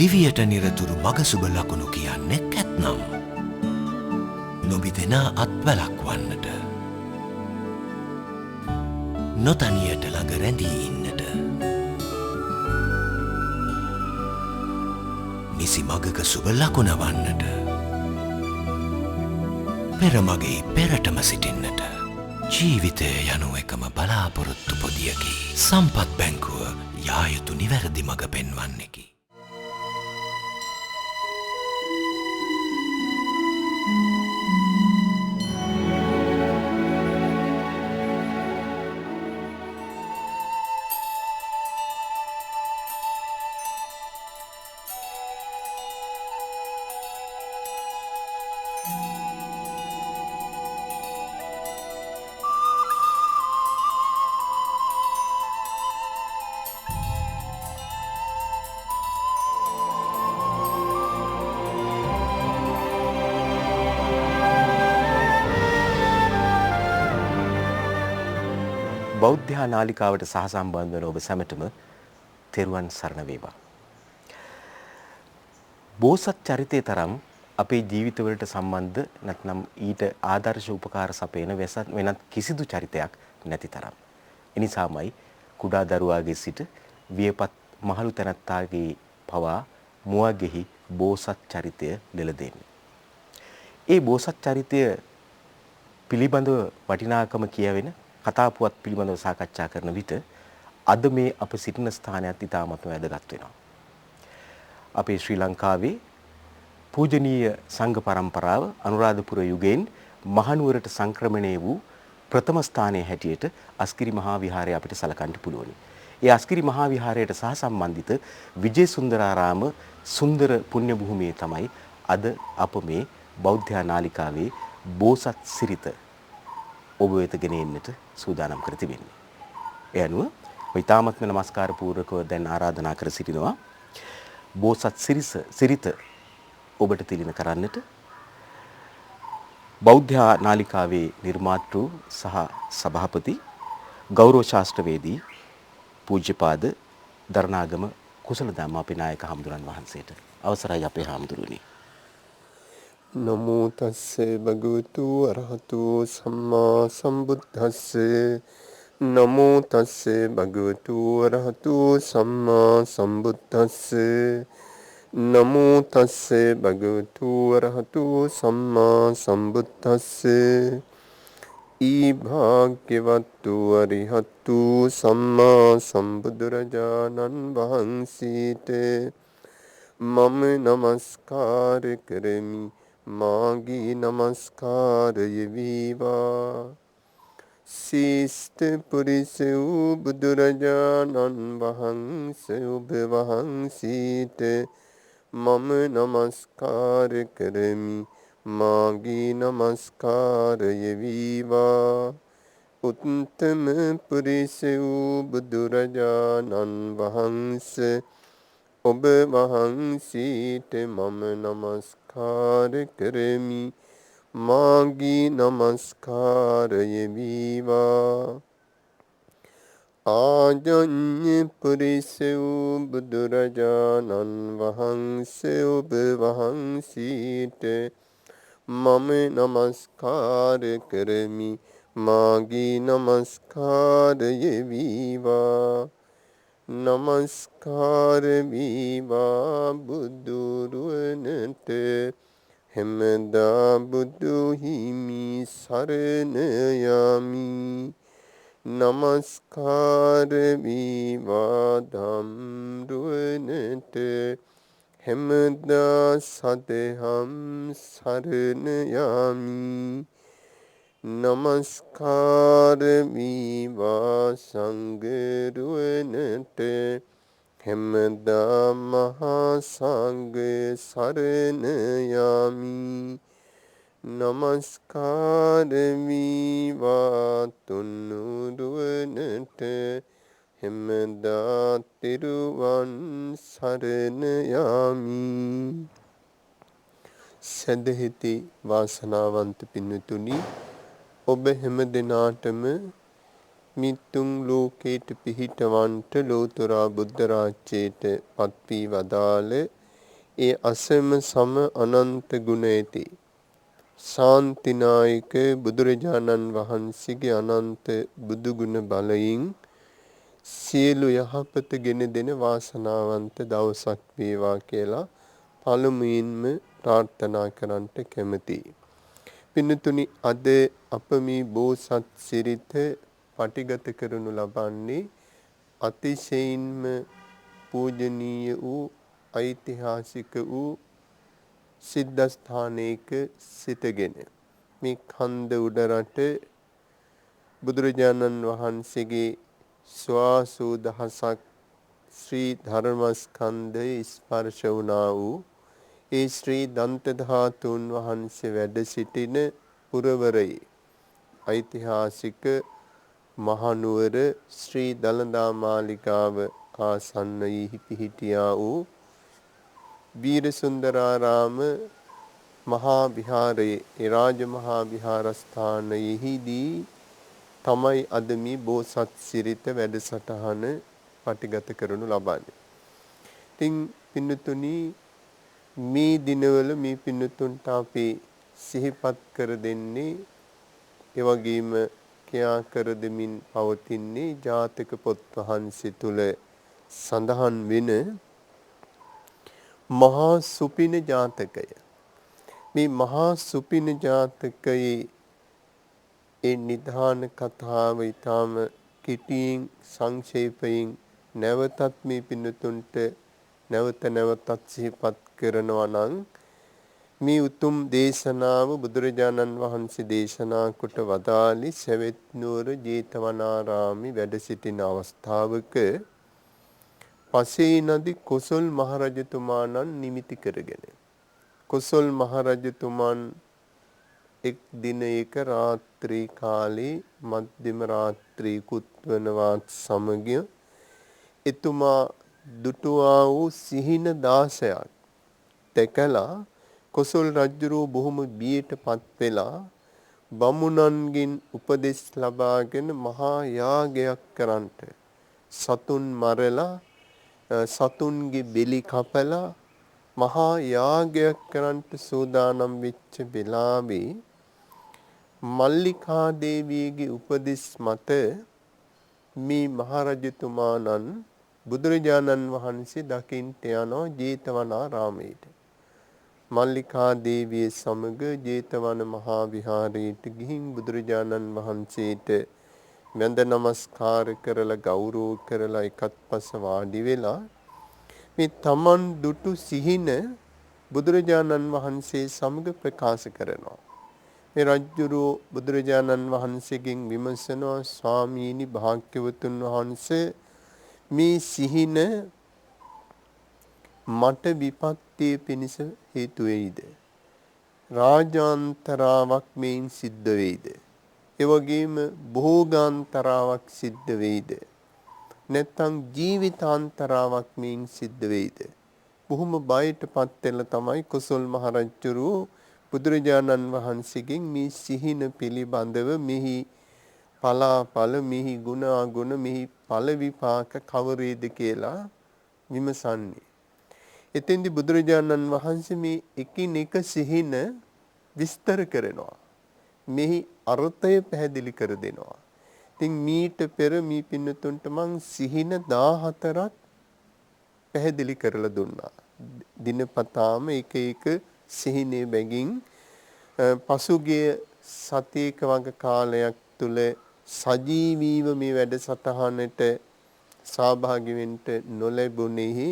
දිවියට නිරතුරු මගසුබ ලකුණු කියන්නේ කැත්නම්. නොබිදෙනා අත්වැලක් වන්නට. නොතනියට ළඟ රැඳී ඉන්නට. නිසි මගක සුබ ලකුණ වන්නට. පෙරමගේ පෙරටම සිටින්නට. ජීවිතය යනු එකම බලාපොරොත්තු පොදියකි. සම්පත් බැංකුව යා යුතු නිවැරදි මඟ පෙන්වන්නකි. බෞද්ධ නාලිකාවට සහසම්බන්ධ වන ඔබ සැමටම තෙරුවන් සරණ වේවා. බෝසත් චරිතය තරම් අපේ ජීවිතවලට සම්බන්ධ නැත්නම් ඊට ආදර්ශ උපකාර සපයන වෙනත් කිසිදු චරිතයක් නැති තරම්. එනිසාමයි කුඩා දරුවාගේ සිට වියපත් මහලු තැනැත්තාගේ පවා මුවගෙහි බෝසත් චරිතය ලෙල දෙන්නේ. ඒ බෝසත් චරිතය පිළිබඳව වටිනාකම කියවෙන කතා පුවත් පිළිබඳව සාකච්ඡා කරන විට අද මේ අප සිටින ස්ථානයත් ඉතාමත් වැදගත් වෙනවා. අපේ ශ්‍රී ලංකාවේ පූජනීය සංඝ පරම්පරාව අනුරාධපුර යුගයෙන් මහනුවරට සංක්‍රමණය වූ ප්‍රථම ස්ථානයේ හැටියට අස්කිරි මහා විහාරය අපිට සලකන්න පුළුවනි. ඒ අස්කිරි මහා විහාරයට සහසම්බන්ධිත විජේසුන්දරාරාම සුන්දර පුණ්‍ය භූමියේ තමයි අද අප මේ බෞද්ධ නාලිකාවේ බෝසත් සිරිත ඔබ වෙත ගෙන එන්නට සූදානම් කර තිබෙන්නේ. ඒ අනුව ඊ타මත්ම නමස්කාර පූර්වකව දැන් ආරාධනා කර සිටිනවා බෝසත් සිරිත ඔබට තිලින කරන්නට බෞද්ධ නාලිකාවේ නිර්මාතෘ සහ සභාපති ගෞරව ශාස්ත්‍රවේදී පූජ්‍යපාද දරණාගම කුසල ධම්මාපේ නායක හාමුදුරන් වහන්සේට අවසරයි අපේ හාමුදුරුවනි. නමෝ තස්සේ භගවතු අරහතු සම්මා සම්බුද්දස්සේ නමෝ තස්සේ භගවතු අරහතු සම්මා සම්බුද්දස්සේ නමෝ තස්සේ භගවතු අරහතු සම්මා සම්බුද්දස්සේ ඊ භාග්‍යවත්තු අරිහත්තු සම්මා සම්බුදුරජාණන් වහන්සේට මම නමස්කාර කරමි. මාගේ නමස්කාරය වේවා. ශිෂ්ට පුරිස වූ බුදුරජාණන් වහන්සේ ඔබ වහන්සේට මම නමස්කාර කරමි. මාගේ නමස්කාරය වේවා. උත්තම පුරිස වූ බුදුරජාණන් වහන්සේ ඔබ වහන්සේට මම නමස්කාර කරමි. මාගේ නමස්කාරය වේවා. ආජඤ්ඤ පුරිස වූ බුදුරජාණන් වහන්සේ ඔබ වහන්සේට මම නමස්කාර කරමි. මාගේ නමස්කාරය වේවා. නමස්කාර වේවා බුදුරුවනට හැමදා බුදු හිමි සරණ යමි. නමස්කාර වේවා ධම්රුවනට හැමදා සදහම් සරණ යමි. නමස්කාර වේවා සංඝරුවනට හැමදා මහා සංඝ සරණ යමි. නමස්කාර වේවා තුනුරුවනට හැමදා තෙරුවන් සරණ යමි. සදහිති වාසනාවන්ත පින්තුනි, ඔබ හැම දිනාටම මිතුම් ලෝකයට පිහිටවන්ට ලෝතර බුද්ධ රාජ්‍යයට පත් වී වදාළ ඒ අසම සම අනන්ත ගුණ ඇති ශාන්තිනායක බුදුරජාණන් වහන්සේගේ අනන්ත බුදු ගුණ බලයෙන් සියලු යහපත ගෙන දෙන වාසනාවන්ත දවසක් වේවා කියලා පළමුවෙන්ම ප්‍රාර්ථනා කරන්නට කැමැතියි. පින්තුනි, අද අප මේ බෝසත් සිරිත පටිගත කරනු ලබන්නේ අතිශයින්ම පූජනීය වූ ඓතිහාසික වූ සිද්ධාස්ථානයක සිටගෙන මේ කන්ද උඩරට බුදුරජාණන් වහන්සේගේ ස්වාසූ දහසක් ශ්‍රී ධර්මස්කන්ධය ස්පර්ශ වුණා වූ ඒ ශ්‍රී දන්ත ධාතුන් වහන්සේ වැඩ සිටින පුරවරයේ ඓතිහාසික මහනුවර ශ්‍රී දළදා මාලිගාව ආසන්නයෙහි පිහිටියා වූ වීරසුන්දරාරාම මහා විහාරයේ රාජ මහා විහාරස්ථානයෙහිදී තමයි අද මේ බෝසත් සිරිත වැඩසටහන පටිගත කරනු ලබන්නේ. ඉතින් පින්නතුනි, මේ දිනවල මේ පින්නතුන්ට අපි සිහිපත් කර දෙන්නේ, ඒ වගේම කියා කර දෙමින් පවතින්නේ ජාතක පොත් වහන්සේ තුල සඳහන් වෙන මහා සුපින ජාතකය. මේ මහා සුපින ජාතකයේ ඒ නිධාන කතාව ඊටම කෙටියෙන් සංක්ෂේපයෙන් නැවතත් මේ පින්නතුන්ට නැවත නැවතත් සිහිපත් කරනවා නම් මේ උතුම් දේශනාව බුදුරජාණන් වහන්සේ දේශනා කොට වදාළි සවැත් නුවර ජේතවනාරාමේ වැඩ සිටින අවස්ථාවක පසේ නදී කොසල් මහරජතුමාණන් නිමිති කරගෙන කොසල් මහරජතුමන් එක් දිනයක රාත්‍රී කාලේ මධ්‍යම රාත්‍රී කුත්වනවත් සමග එතුමා දුටුවා වූ සිහින 16ක් දැකලා කොසල් රජුරෝ බොහොම බියටපත් වෙලා බමුණන්ගෙන් උපදෙස් ලබාගෙන මහා යාගයක් කරන්නට සතුන් මරලා සතුන්ගේ බෙලි කපලා මහා යාගයක් කරන්නට සූදානම් වෙච්ච වෙලාවේ මල්ලිකා දේවියගේ උපදෙස් මත මේ මහරජතුමාණන් බුදුරජාණන් වහන්සේ දකින්ට යනවා ජේතවනාරාමයට. මල්ලිකා දේවිය සමග ජේතවන මහා විහාරයට ගිහින් බුදුරජාණන් වහන්සේට වැඳ නමස්කාර කරලා ගෞරව කරලා එකත්පස වාඩි වෙලා මේ තමන් දුටු සිහින බුදුරජාණන් වහන්සේ සමග ප්‍රකාශ කරනවා. මේ රජුරෝ බුදුරජාණන් වහන්සේගෙන් විමසනවා, ස්වාමීනි භාග්‍යවතුන් වහන්සේ, මේ සිහින මට විපත්තිය පිණිස හේතු වෙයිද? රාජාන්තරාවක් මේන් සිද්ධ වෙයිද? ඒ වගේම භෝගාන්තරාවක් සිද්ධ වෙයිද? නැත්නම් ජීවිතාන්තරාවක් මේන් සිද්ධ වෙයිද? බොහොම බයටපත් වෙලා තමයි කොසල් මහරජුරෝ බුදුරජාණන් වහන්සේගෙන් මේ සිහින පිළිබඳව මෙහි පලාපල, මෙහි ගුණ අගුණ, මෙහි ඵල විපාක කවරේද කියලා විමසන්නේ. එතෙන්දී බුදුරජාණන් වහන්සේ මේ එකිනෙක සිහින විස්තර කරනවා. මෙහි අර්ථය පැහැදිලි කර දෙනවා. ඉතින් මීට පෙර මේ පින්නතුන්ට මං සිහින 14ක් පැහැදිලි කරලා දුන්නා. දිනපතාම එක එක සිහිනේ බැගින් පසුගිය සතියක වගේ කාලයක් තුල සජීවීව මේ වැඩසටහනට සහභාගී වෙන්න නොලැබුණෙහි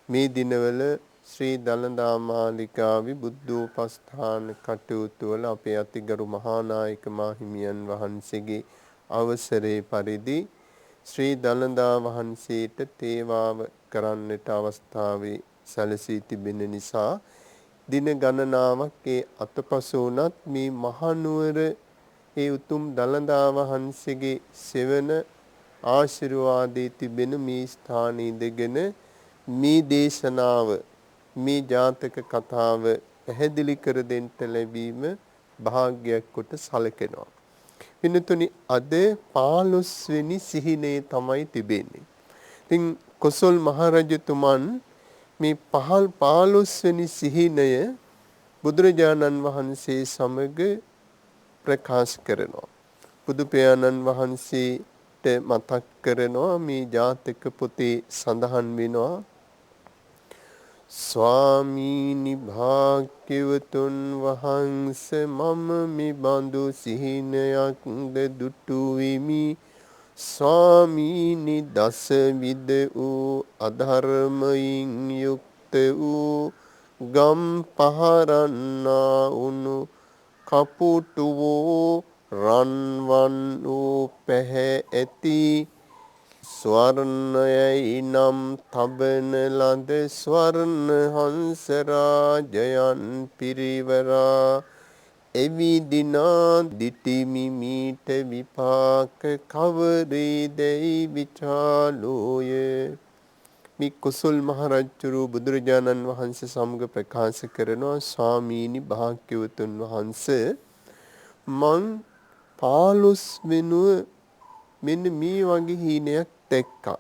මේ දිනවල ශ්‍රී දළදා මාලිගාවේ බුද්ධෝපස්ථාන කටයුතු වල අපේ අතිගරු මහානායක මාහිමියන් වහන්සේගේ අවසරේ පරිදි ශ්‍රී දළදා වහන්සේට තේවාව කරන්නට අවස්ථාවේ සැලසී තිබෙන නිසා දින ගණනාවක් ඒ අතපසු වුණත් මේ මහනුවර ඒ උතුම් දළදා වහන්සේගේ සෙවන ආශිර්වාදයේ තිබෙන මේ ස්ථානයේ ඉඳගෙන මේ දේශනාව, මේ ජාතක කතාව පැහැදිලි කර දෙන්න ලැබීම භාග්‍යයක් කොට සැලකෙනවා. පින්තුනි, අද 15 වෙනි සිහිනේ තමයි තිබෙන්නේ. ඉතින් කොසල් මහරජතුමන් මේ 15 වෙනි සිහිනය බුදුරජාණන් වහන්සේ සමග ප්‍රකාශ කරනවා. බුදු පියාණන් වහන්සේට මතක් කරනවා මේ ජාතක පොතේ සඳහන් වෙනවා ස්වාමීනි භාග්‍යවතුන් වහන්සේ මම මේ බඳු සිහිනයක්ද දුටු වෙමි. ස්වාමීනි දසවිද වූ අධර්මයෙන් යුක්ත වූ ගම් පහරන්නා උණු කපුටු වූ රන්වන් වූ පැහැ ඇති ස්වර්ණයයි නම් තබන ලද ස්වර්ණ හංස රාජයන් පිරිවරා එවිදිනා දිටිමි මීට විපාක කවරේදැයි විචාලෝය. මේ කුසල් මහරජුරු බුදුරජාණන් වහන්සේ සමග ප්‍රකාශ කරනවා ස්වාමීනි භාග්‍යවතුන් වහන්සේ මං 15 වෙනුව මෙන්න මේ වගේ හීනයක් දැක්කා.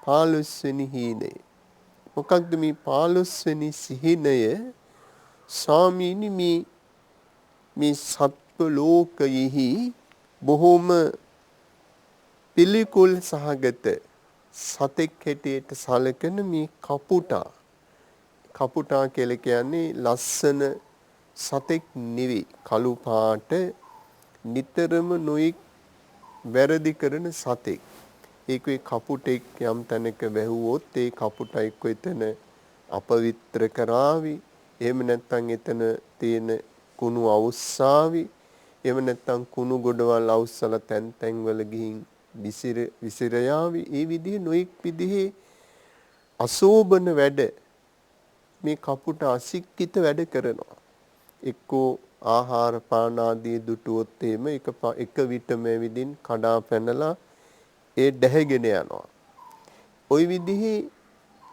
15 වෙනි හීනය. මොකක්ද මේ 15 වෙනි සිහිනය? ස්වාමීනි මේ සත්ව ලෝකයෙහි බොහොම පිළිකුල් සහගත සතෙක් හැටියට සැලකෙන මේ කපුටා කියලා කියන්නේ ලස්සන සතෙක් නෙවෙයි. කළු පාට නිතරම නොයික් වැරදි කරන සතෙක්. ඒකේ කපුටෙක් යම් තැනක වැහුවොත් ඒ කපුටා එක්ක එතන අපවිත්‍ර කරાવી. එහෙම නැත්නම් එතන තියෙන කුණු අවුස්සාවි. එහෙම නැත්නම් කුණු ගොඩවල් අවුස්සලා තැන් වල ගිහින් විසිර යාවි. ඒ විදිහේ නොඑක් විදිහේ අශෝභන වැඩ මේ කපුට අසික්කිත වැඩ කරනවා. එක්කෝ ආහාර පාන ආදී දුටුවොත් එහෙම එක විටම විදිහින් කඩා පැනලා ඒ දැහැගෙන යනවා. ওই විදිහේ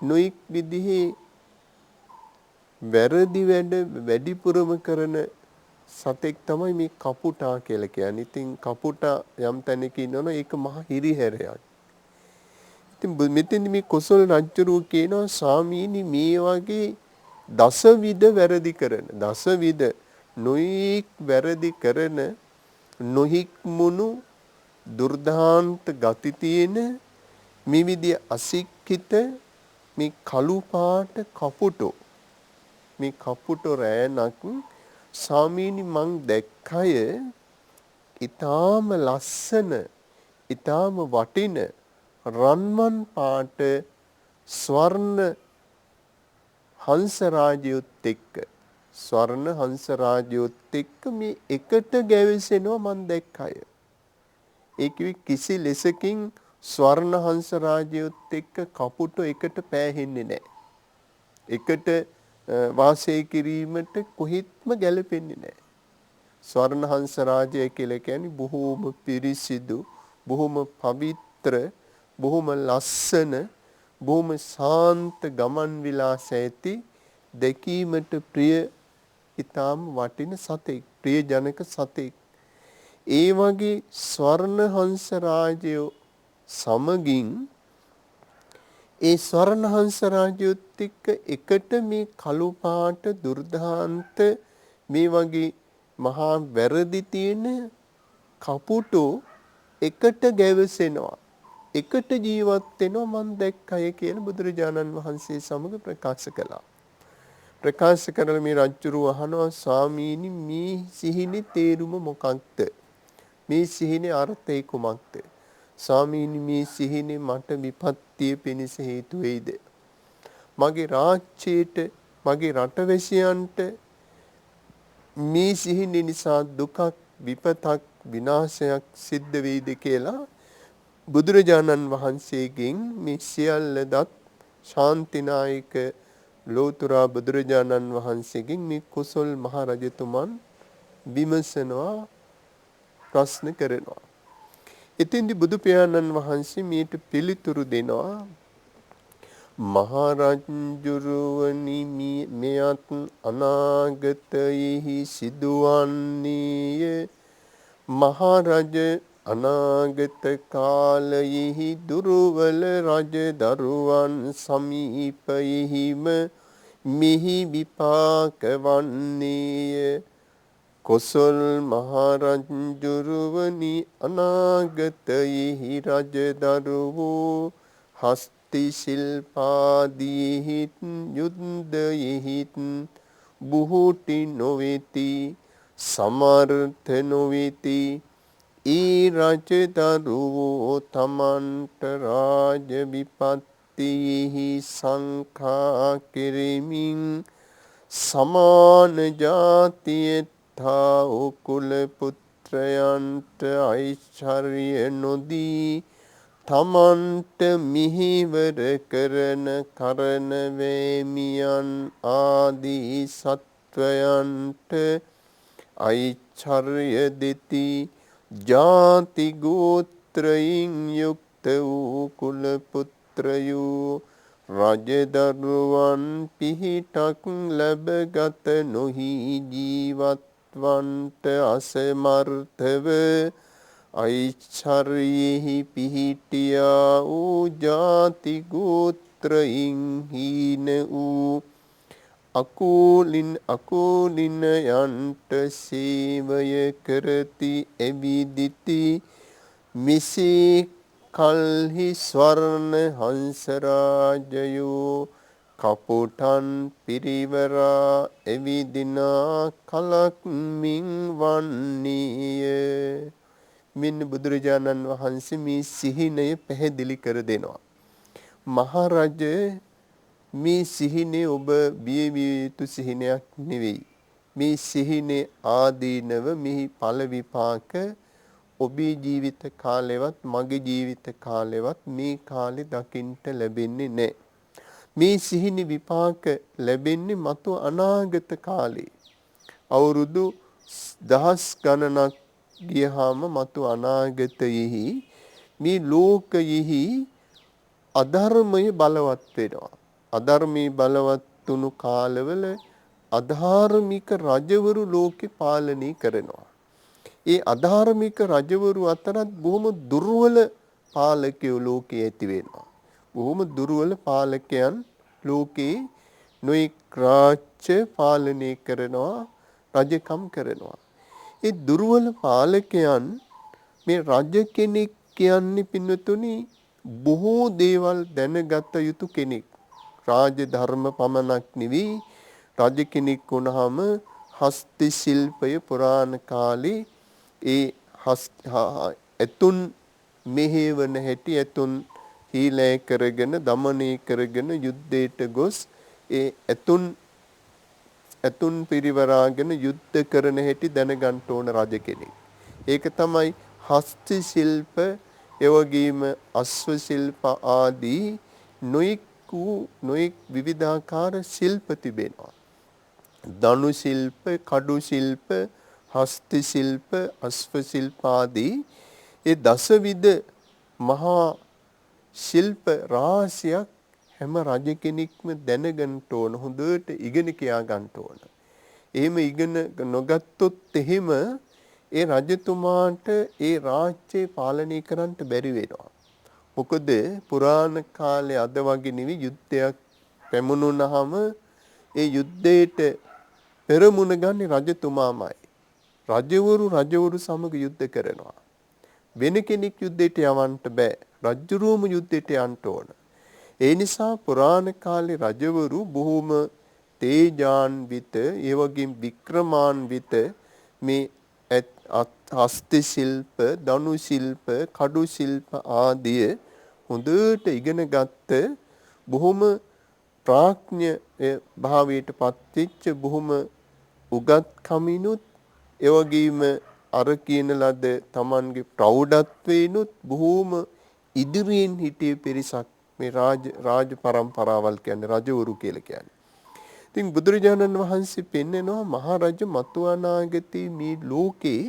නොඑක් විදිහේ වැරදි වැඩ වැඩිපුරම කරන සතෙක් තමයි මේ කපුටා කියලා කියන්නේ. ඉතින් කපුටා යම් තැනක ඉන්නවනේ ඒක මහ හිරිහැරයක්. ඉතින් මෙතෙන්දි මේ කොසල් රජුරු කියනවා ස්වාමීනි මේ වගේ දසවිධ වැරදි කරන දසවිධ නොයික් වැරදි කරන නොහික්මුණු දුර්දාන්ත ගති තියෙන මේ විදිය අසික්කිත මේ කළු පාට මේ කපුටෝ රෑනක් ස්වාමීනි මං දැක්කය ඊටාම ලස්සන ඊටාම වටින රන්වන් පාට ස්වර්ණ හංස රාජයොත් එක්ක මේ එකට ගැවිසෙනවා මං දැක්කය. ඒ කිසි ලෙසකින් ස්වර්ණ හංස රාජයොත් එක්ක කපුටෝ එකට පෑහෙන්නේ නැහැ. එකට වාසය කිරීමට කොහෙත්ම ගැලපෙන්නේ නැහැ. ස්වර්ණ හංස රාජය කියලා කියන්නේ බොහෝම පිරිසිදු, බොහෝම පවිත්‍ර, බොහෝම ලස්සන, බොහෝම ශාන්ත ගමන් විලාස ඇති දැකීමට ප්‍රිය ඊටාම් වටින සතෙක්, ප්‍රිය ජනක සතෙක්. ඒ වගේ ස්වර්ණ හංස රාජය සමගින් ඒ ස්වර්ණ හංස රාජයොත් එක්ක එකට මේ කළු පාට දුර්දාන්ත මේ වගේ මහා වැරදි තියෙන කපුටෝ එකට ගැවසෙනවා, එකට ජීවත් වෙනවා මං දැක්කය කියලා බුදුරජාණන් වහන්සේ සමග ප්‍රකාශ කළා. ප්‍රකාශ කරලා මේ රජුරු අහනවා ස්වාමීනි මේ සිහිනේ තේරුම මොකක්ද? මේ සිහිනේ අර්ථය කුමක්ද? ස්වාමීනි මේ සිහිනේ මට විපත්තිය පිණිස හේතු වෙයිද? මගේ රාජ්‍යයට, මගේ රටවැසියන්ට මේ සිහිනේ නිසා දුකක්, විපතක්, විනාශයක් සිද්ධ වෙයිද කියලා බුදුරජාණන් වහන්සේගෙන් මේ සියල්ලදත් ශාන්තිනායක ලෝතුරා බුදුරජාණන් වහන්සේගෙන් මේ කුසල් මහ රජතුමන් විමසනවා, ප්‍රශ්න කරනවා. ඉතින්දි බුදු පියාණන් වහන්සේ මේට පිළිතුරු දෙනවා මහරජුරුවනි මෙයත් අනාගතයෙහි සිදුවන්නේය. මහරජ අනාගත කාලයෙහි දුර්වල රජ දරුවන් සමීපයෙහිම මිහි විපාක වන්නේය. කොසල් මහරජුරුවනි අනාගතයෙහි රජ දරුවෝ හස්ති ශිල්පාදීහිත් යුද්ධයෙහිත් බුහුටි නොවෙති සමර්ථ නොවෙති. ඒ රජ දරුවෝ තමන්ට රාජ විපත්තියෙහි සංඛා කෙරෙමින් සමාන ජාතියතා උකුල පුත්‍රයන්ට ඓශ්චර්ය නොදී තමන්ට මිහිවර කරන කරන වේමියන් ආදී සත්වයන්ට ඓශ්චර්ය දෙති. ජාති ගෝත්‍රයින් යුක්ත වූ කුල පුත්‍රයෝ රජදරුවන් පිහිටක් ලැබගත නොහි ජීවත්වන්ට අසමර්ථව ඓශ්චර්යෙහි පිහිටියා වූ ජාති ගෝත්‍රයින් හීන වූ අකූලිනයන්ට සේවය කරති එවිදිති. මිසී කල්හි ස්වර්ණ හංසරාජයෝ කපුටන් පිරිවරා එවිදිනා කලක් මින් වන්නේය. මෙන්න බුදුරජාණන් වහන්සේ මේ සිහිනය පැහැදිලි කර දෙනවා. මහරජ මේ සිහිනේ ඔබ බිය යුතු සිහිනයක් නෙවෙයි. මේ සිහිනේ ආදීනව මෙහි ඵල විපාක ඔබේ ජීවිත කාලෙවත් මගේ ජීවිත කාලෙවත් මේ කාලේ දකින්ට ලැබෙන්නේ නැහැ. මේ සිහිනේ විපාක ලැබෙන්නේ මතු අනාගත කාලේ. අවුරුදු දහස් ගණනක් ගියහම මතු අනාගතයෙහි මේ ලෝකයෙහි අධර්මය බලවත් වෙනවා. අධර්මී බලවත් වුණු කාලවල අධාර්මික රජවරු ලෝකේ පාලනය කරනවා. ඒ අධාර්මික රජවරු අතරත් බොහොම දුර්වල පාලකයෝ ලෝකේ ඇති වෙනවා. බොහොම දුර්වල පාලකයන් ලෝකේ නොඑක් රාජ්‍ය පාලනය කරනවා, රජකම් කරනවා. ඒ දුර්වල පාලකයන් මේ රජ කෙනෙක් කියන්නේ පින්නතුනි බොහෝ දේවල් දැනගත යුතු කෙනෙක්. රාජ ධර්ම පමණක් නෙවෙයි, රජ කෙනෙක් වුණාම හස්ත ශිල්පය පුරාණ කාලේ ඒ එතුන් මෙහෙවන හැටි එතුන් හීලෑ කරගෙන দমনය කරගෙන යුද්ධයට ගොස් ඒ එතුන් පිරිවරාගෙන යුද්ධ කරන හැටි දැනගන්න ඕන රජ කෙනෙක්. ඒක තමයි හස්ත ශිල්ප, එවැගේම අශ්ව ශිල්ප ආදී නොඑක් විවිධාකාර ශිල්ප තිබෙනවා. දනු ශිල්ප, කඩු ශිල්ප, හස්ත ශිල්ප, අශ්ව ශිල්ප ආදී ඒ දසවිධ මහා ශිල්ප රාශියක් හැම රජ කෙනෙක්ම දැනගන්න ඕන, හොඳට ඉගෙන කියා ගන්න ඕන. එහෙම ඉගෙන නොගත්තොත් එහෙම ඒ රජතුමාට ඒ රාජ්‍යය පාලනය කරන්න බැරි වෙනවා. මොකද පුරාණ කාලේ අද වගේ නෙවෙයි, යුද්ධයක් පැමුණුනහම ඒ යුද්ධයට පෙරමුණ ගන්නේ රජතුමාමයි. රජවරු සමග යුද්ධ කරනවා. වෙන කෙනෙක් යුද්ධයට යවන්න බෑ. රජුරුවම යුද්ධයට යන්න ඕන. ඒ නිසා පුරාණ කාලේ රජවරු බොහොම තේජාන්විත, ඒ වගේම වික්‍රමාන්විත මේ හස්ත ශිල්ප, දනු ශිල්ප, කඩු ශිල්ප ආදී හොඳට ඉගෙන ගත්ත බොහොම ප්‍රඥ භාවයට පත්වෙච්ච බොහොම උගත් කමිනුත් ඒ වගේම අර කියන ලද Tamanගේ ප්‍රෞಢත්වේනුත් බොහොම ඉදිරියෙන් හිටිය පිරිසක් මේ රාජ පරම්පරාවල් කියන්නේ, රජවරු කියලා කියන්නේ. ඉතින් බුදුරජාණන් වහන්සේ පෙන්නනවා මහරජ මතු අනාගතේ මේ ලෝකේ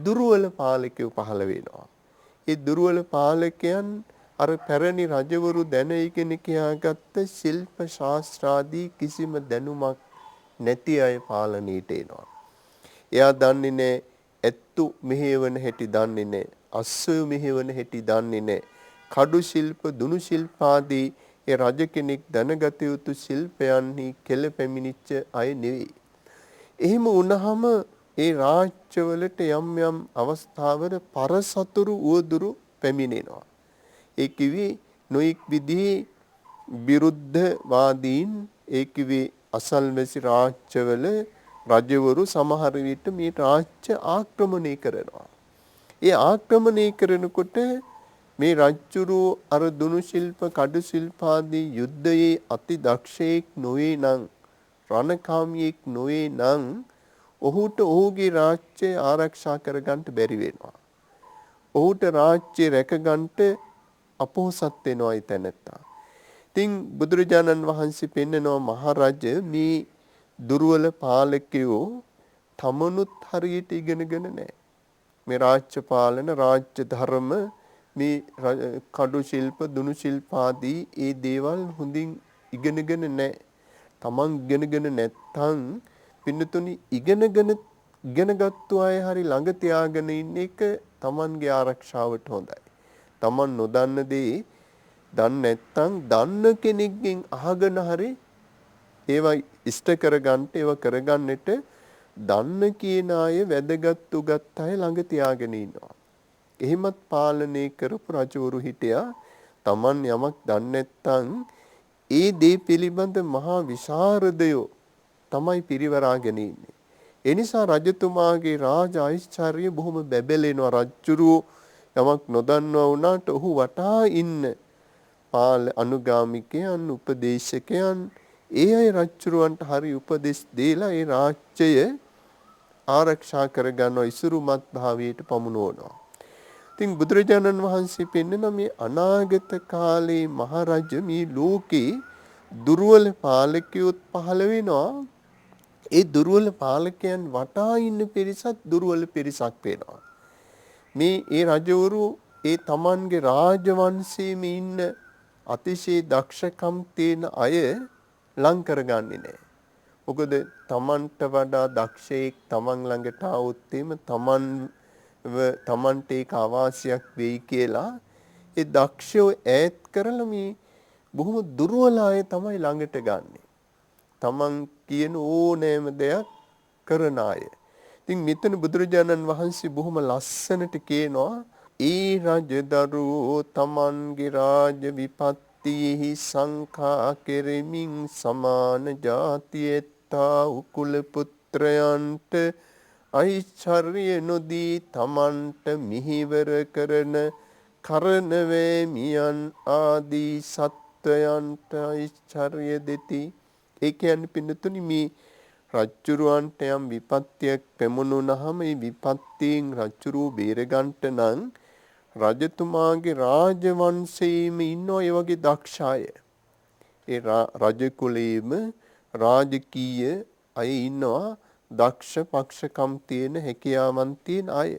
දුර්වල පාලකයෝ පහළ වෙනවා. ඒ දුර්වල පාලකයන් අර පැරණි රජවරු දැන ඉගෙන කියාගත්ත ශිල්ප ශාස්ත්‍රාදී කිසිම දැනුමක් නැති අය පාලනයට එනවා. එයා දන්නේ නැහැ ඇත්තු මෙහෙවන හැටි, දන්නේ නැහැ අස්සය මෙහෙවන හැටි දන්නේ නැහැ. කඩු ශිල්ප, දුනු ශිල්ප ආදී ඒ රජ කෙනෙක් දැනගත යුතු ශිල්පයන්හි කෙල පැමිණිච්ච අය නෙවෙයි. එහෙම වුණාම ඒ රාජ්‍යවලට යම් යම් අවස්ථාවල පරසතුරු උවදුරු පැමිණෙනවා. ඒ කිවි නොඑක් විදිහේ විරුද්ධවාදීන් ඒ කිවි අසල්වැසි රාජ්‍යවල රජවරු සමහර විට මේ රාජ්‍ය ආක්‍රමණය කරනවා. ඒ ආක්‍රමණය කරනකොට මේ රජුරු අර දුනු ශිල්ප, කඩු ශිල්ප ආදී යුද්ධයේ අති දක්ෂයෙක් නොවේ නම්, රණකාමියෙක් නොවේ නම් ඔහුට ඔහුගේ රාජ්‍යය ආරක්ෂා කරගන්න බැරි වෙනවා. ඔහුට රාජ්‍ය රැකගන්න අපොහසත් වෙනවා ඒ තැනැත්තා. ඉතින් බුදුරජාණන් වහන්සේ පෙන්නනවා මහරජ මේ දුර්වල පාලකයෝ තමනුත් හරියට ඉගෙනගෙන නැහැ. මේ රාජ්‍ය පාලන, රාජ්‍ය ධර්ම, මේ කඩු ශිල්ප, දුනු ශිල්ප ආදී ඒ දේවල් හොඳින් ඉගෙනගෙන නැහැ. තමන් ඉගෙනගෙන නැත්නම් පින්නතුනි ඉගෙනගත්තු අය හරි ළඟ තියාගෙන ඉන්න එක තමන්ගේ ආරක්ෂාවට හොඳයි. තමන් නොදන්න දේ දන්නේ නැත්නම් දන්න කෙනෙක්ගෙන් අහගෙන හරි ඒවා ඉෂ්ට කරගන්න, ඒවා කරගන්නට දන්න කියන අය වැදගත් උගත් අය ළඟ තියාගෙන ඉන්නවා. එහෙමත් පාලනය කරපු රජවරු හිටියා. තමන් යමක් දන්නේ නැත්නම් ඒ දේ පිළිබඳ මහා විශාරදයෝ තමයි පිරිවරාගෙන ඉන්නේ. ඒ නිසා රජතුමාගේ රාජ ඓශ්චර්යය බොහොම බැබලෙනවා. රජුරෝ යමක් නොදන්නවා වුණාට ඔහු වටා ඉන්න අනුගාමිකයන්, උපදේශකයන්, ඒ අය රජුරවන්ට හරි උපදෙස් දීලා ඒ රාජ්‍යය ආරක්ෂා කරගන්නවා, ඉසුරුමත් භාවයට පමුණුවනවා. ඉතින් බුදුරජාණන් වහන්සේ පෙන්වන මේ අනාගත කාලේ මහරජ මේ ලෝකේ දුර්වල පාලකයොත් පහළ වෙනවා. ඒ දුර්වල පාලකයන් වටා ඉන්න පිරිසත් දුර්වල පිරිසක් වෙනවා. මේ ඒ රජවරු ඒ තමන්ගේ රාජවංශයේම ඉන්න අතිශය දක්ෂකම් තියෙන අය ලං කරගන්නේ නැහැ. මොකද තමන්ට වඩා දක්ෂයෙක් තමන් ළඟට આવොත් තමන්ට ඒක අවාසියක් වෙයි කියලා ඒ දක්ෂයෝ ඈත් කරලා මේ බොහොම දුර්වල අය තමයි ළඟට ගන්නෙ. තමන් කියන ඕනෑම දෙයක් කරන අය. ඉතින් මෙතන බුදුරජාණන් වහන්සේ බොහොම ලස්සනට කියනවා ඒ රජදරුවෝ තමන්ගේ රාජ විපත්තියෙහි සංඛා කෙරෙමින් සමාන ජාතියෙත්තා උකුල පුත්‍රයන්ට ඓශ්චර්ය නොදී තමන්ට මිහිවර කරන කරණවැමියන් ආදී සත්වයන්ට ඓශ්චර්ය දෙති. ඒ කියන්නේ පින්නතුනි මේ රජ්ජුරුවන්ට යම් විපත්තියක් පැමුණුනහම ඒ විපත්තියෙන් රජ්ජුරුව බේරගන්නට නම් රජතුමාගේ රාජවංශයේම ඉන්නවා ඒ වගේ දක්ෂ අය. ඒ රජ කුලයේම රාජකීය අය ඉන්නවා, දක්ෂ පක්ෂකම් තියෙන, හැකියාවන් තියෙන අය.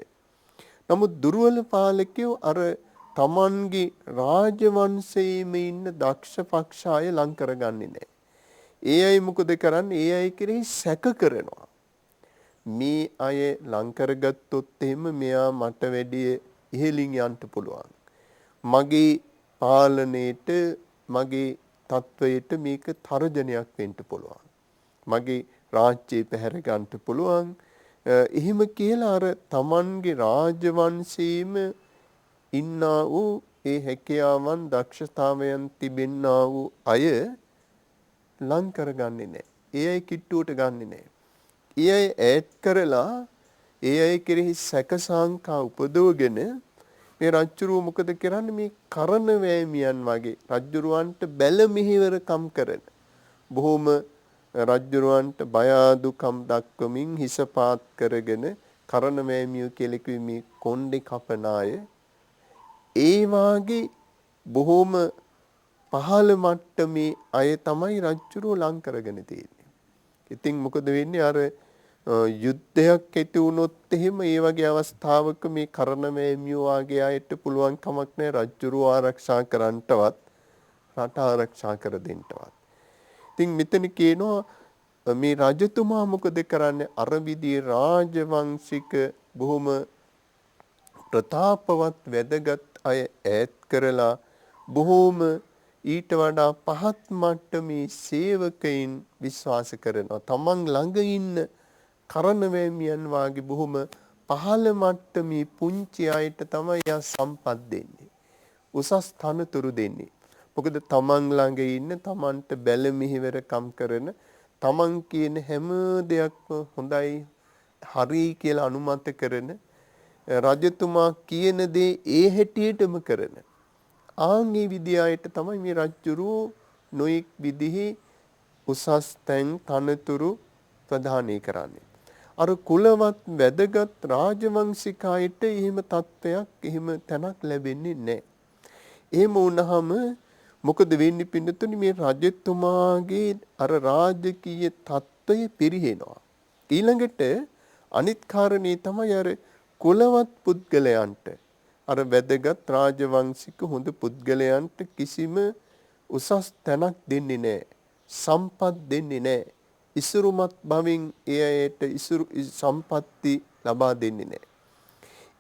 නමුත් දුර්වල පාලකයෝ අර තමන්ගේ රාජවංශයේම ඉන්න දක්ෂ පක්ෂ අය ලං කරගන්නේ නැහැ. ඒ අය මොකද කරන්නේ? ඒ අය කෙරෙහි සැක කරනවා. මේ අය ලං කරගත්තොත් එහෙම මෙයා මට වැඩිය ඉහළින් යන්න පුළුවන්. මගේ පාලනයේට, මගේ තත්වයට මේක තර්ජනයක් වෙන්න පුළුවන්. මගේ රාජ්‍යය පැහැර ගන්න පුළුවන්. එහෙම කියලා අර තමන්ගේ රාජවංශයේම ඉන්නා වූ ඒ හැකියාවන්, දක්ෂතාවයන් තිබෙන්නා වූ අය ලං කරගන්නේ නැහැ. ඒ අය කිට්ටුවට ගන්නෙ නැහැ. ඒ අය ඈඩ් කරලා ඒ අය කෙරෙහි සැකසංකා උපදවගෙන මේ රජ්ජුරුව මොකද කරන්නේ? මේ කරන වෑමියන් වගේ රජ්ජුරුවන්ට බැල මෙහෙවරකම් කරන, බොහොම රජ්ජුරුවන්ට බය අඩුකම් දක්වමින් හිසපාත් කරගෙන කරන වෑමියෝ කියලා කිව්වේ මේ කොණ්ඩේ කපන අය. ඒ වාගේ බොහොම පහළ මට්ටමේ අය තමයි රජ්ජුරුව ලං කරගෙන තියෙන්නේ. ඉතින් මොකද වෙන්නේ? අර යුද්ධයක් ඇති වුණොත් එහෙම ඒ වගේ අවස්ථාවක මේ කරණමෑමියෝ වාගේ අයට පුළුවන් කමක් නැහැ රජ්ජුරුව ආරක්ෂා කරන්නටවත්, රට ආරක්ෂා කර දෙන්නටවත්. ඉතින් මෙතන කියනවා මේ රජතුමා මොකද කරන්නේ? අර විදිහේ රාජවංශික බොහොම ප්‍රතාපවත් වැදගත් අය ඈත් කරලා බොහෝම ඊට වඩා පහත් මට්ටමේ සේවකයින් විශ්වාස කරනවා. තමන් ළඟ ඉන්න කරණවැමියන් වාගේ බොහොම පහළ මට්ටමේ පුංචි අයට තමයි යා සම්පත් දෙන්නේ. උසස් තනතුරු දෙන්නේ. මොකද තමන් ළඟ ඉන්න තමන්ට බැල මෙහෙවරකම් කරන තමන් කියන හැම දෙයක්ම හොඳයි හරි කියලා අනුමත කරන රජතුමා කියන දේ ඒ හැටියටම කරන ආන්ගේ විදියට තමයි මේ රජුරු නොඑක් විදිහේ උසස් තැන් තනතුරු ප්‍රදානය කරන්නේ. අර කුලවත් වැදගත් රාජවංශිකයිට එහෙම තත්වයක් එහෙම තැනක් ලැබෙන්නේ නැහැ. එහෙම වුණාම මොකද වෙන්නේ පින්නතුනි මේ රජතුමාගේ අර රාජකීය තත්වය පිරිහෙනවා. ඊළඟට අනිත් කාරණේ තමයි අර කුලවත් පුද්ගලයන්ට අර වැදගත් රාජවංශික හොඳ පුද්ගලයන්ට කිසිම උසස් තැනක් දෙන්නේ නැහැ. සම්පත් දෙන්නේ නැහැ. ඉසුරුමත් බවින් එයට ඉසුරු සම්පatti ලබා දෙන්නේ නැහැ.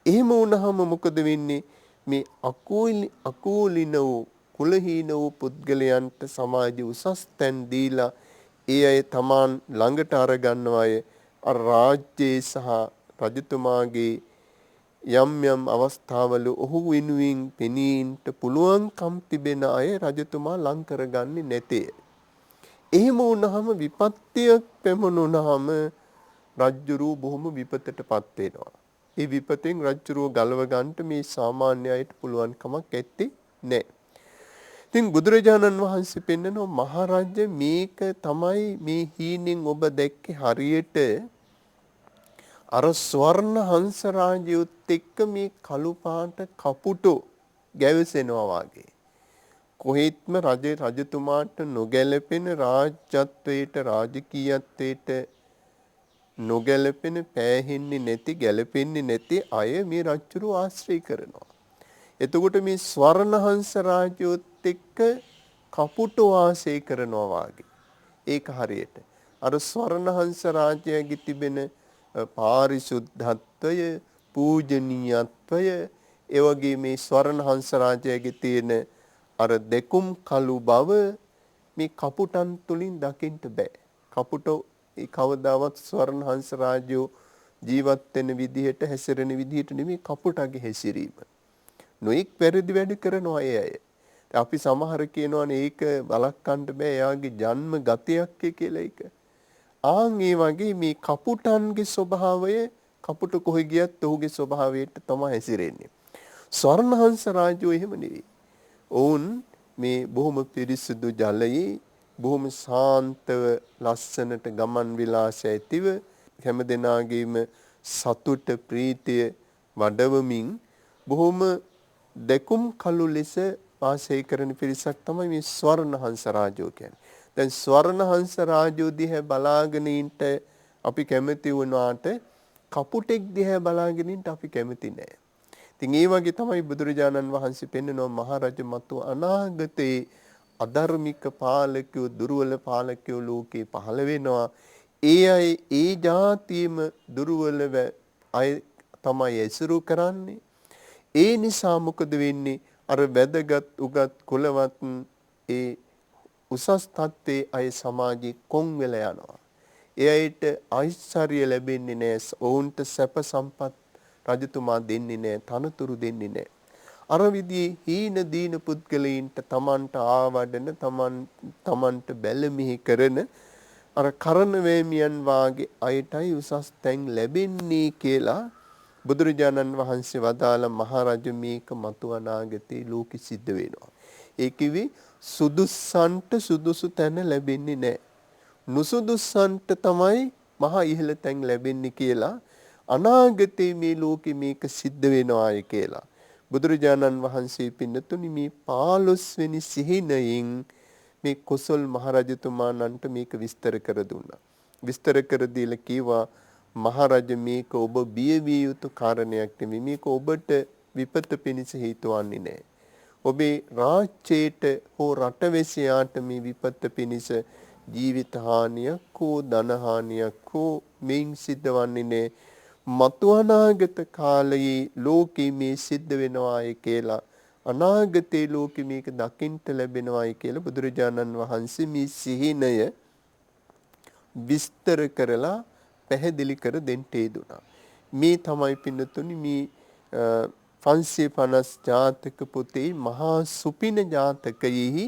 එහෙම වුණාම මොකද වෙන්නේ? මේ අකූලින වූ කුලහීන වූ පුද්ගලයන්ට සමාජයේ උසස් තැන් දීලා ඒ අය තමන් ළඟට අරගන්නවා අය අර රාජ්‍යයේ සහ රජතුමාගේ යම් යම් අවස්ථාවල ඔහු වෙනුවෙන් පෙනීන්ට පුළුවන්කම් තිබෙන අය රජතුමා ලං කරගන්නේ නැතේ. එහෙම වුණාම විපත්තියක් පැමුණුනහම රජුරු බොහොම විපතටපත් වෙනවා. ඒ විපතෙන් රජුරුව ගලව ගන්නට මේ සාමාන්‍ය අයට පුළුවන් කමක් ඇත්තේ නැහැ. ඉතින් බුදුරජාණන් වහන්සේ පෙන්නනවා මහරජ මේක තමයි මේ හීනෙන් ඔබ දැක්කේ හරියට අර ස්වර්ණ හංස රාජයුත් එක්ක මේ කළු පාට කපුටෝ ගැවසෙනවා වගේ. කොහෙත්ම රජතුමාට නොගැලපෙන රාජ්‍යත්වයට රාජකීයත්වයට නොගැලපෙන පෑහෙන්නේ නැති ගැලපෙන්නේ නැති අය මේ රජුරු ආශ්‍රය කරනවා. එතකොට මේ ස්වර්ණහංස රාජ්‍යොත් එක්ක කපුටෝ ආශ්‍රය කරනවා වාගේ. ඒක හරියට අර ස්වර්ණහංස රාජ්‍යයේ තිබෙන පාරිශුද්ධත්වය පූජනීයත්වය ඒ වගේ මේ ස්වර්ණහංස රාජ්‍යයේ තියෙන අර දෙකුම් කළු බව මේ කපුටන් තුලින් දකින්න බෑ. කපුටෝ ඒ කවදාවත් ස්වර්ණහංස රාජ්‍යෝ ජීවත් වෙන විදිහට හැසිරෙන විදිහට නෙමෙයි කපුටගේ හැසිරීම. නොඑක් වැරදි වැඩ කරනවා අය. අපි සමහර කියනවානේ ඒක බලක්වන්න බෑ එයාගේ ජන්ම ගතියක් කියලා ඒක. ආන් ඒ වගේ මේ කපුටන්ගේ ස්වභාවය කපුට කොහෙ ගියත් ඔහුගේ ස්වභාවයට තමයි හැසිරෙන්නේ. ස්වර්ණහංස රාජ්‍යෝ එහෙම නෙවෙයි. ඔවුන් මේ බොහොම පිරිසිදු ජලයේ බොහොම ශාන්තව ලස්සනට ගමන් විලාස ඇතිව හැම දෙනාගේම සතුට ප්‍රීතිය වඩවමින් බොහොම දෙකුම් කළු ලෙස වාසය කරන පිරිසක් තමයි මේ ස්වර්ණහංස රාජ්‍යෝ කියන්නේ. දැන් ස්වර්ණහංස රාජ්‍යෝ දිහා බලාගෙන ඉන්න අපි කැමති වුණාට කපුටෙක් දිහා බලාගෙන ඉන්න අපි කැමති නෑ. ඉතින් ඒ වගේ තමයි බුදුරජාණන් වහන්සේ පෙන්වනවා මහරජ මතු අනාගතේ අධර්මික පාලකයෝ දුර්වල පාලකයෝ ලෝකේ පහළ වෙනවා. ඒ අය ඒ જાතියෙම දුර්වල අය තමයි ඇසුරු කරන්නේ. ඒ නිසා මොකද වෙන්නේ? අර වැදගත් උගත් කුලවත් ඒ උසස් තත්ත්වයේ අය සමාජයේ කොන් වෙලා යනවා. ඒ අයට ඓශ්චර්ය ලැබෙන්නේ නැහැ. ඔවුන්ට සැප සම්පත් රජතුමා දෙන්නේ නැහැ. තනතුරු දෙන්නේ නැහැ. අර විදිහේ හීන දීන පුද්ගලයින්ට තමන්ට ආවඩන තමන්ට බැලමිහි කරන අර කරන වේමියන් වාගේ අයටයි උසස් තැන් ලැබෙන්නේ කියලා බුදුරජාණන් වහන්සේ වදාළ මහරජ මේක මතු අනාගතේ ලෝකෙ සිද්ධ වෙනවා. ඒ කිවි සුදුස්සන්ට සුදුසු තැන ලැබෙන්නේ නැහැ. නුසුදුස්සන්ට තමයි මහා ඉහළ තැන් ලැබෙන්නේ කියලා අනාගතේ මේ ලෝකෙ මේක සිද්ධ වෙනවායි කියලා. බුදුරජාණන් වහන්සේ පින්නතුනි මේ 15 වෙනි සිහිනයෙන් මේ කොසල් මහරජතුමාණන්ට මේක විස්තර කර දුන්නා. විස්තර කර දීලා කිව්වා මහරජ මේක ඔබ බිය විය යුතු කාරණයක් නෙමෙයි. මේක ඔබට විපත පිණිස හේතුවන්නේ නැහැ. ඔබේ රාජ්‍යයට හෝ රටවැසියාට මේ විපත පිණිස ජීවිත හානියක් හෝ ධන හානියක් හෝ මෙයින් සිද්ධවන්නේ නැහැ. මතු අනාගත කාලයේ ලෝකෙ මේ සිද්ධ වෙනවායි කියලා අනාගතේ ලෝකෙ මේක දකින්න ලැබෙනවායි කියලා බුදුරජාණන් වහන්සේ මේ සිහිනය විස්තර කරලා පැහැදිලි කර දෙන්න දුනා. මේ තමයි පින්නතුනි මේ 550 ජාතක පොතේ මහා සුපින ජාතකයෙහි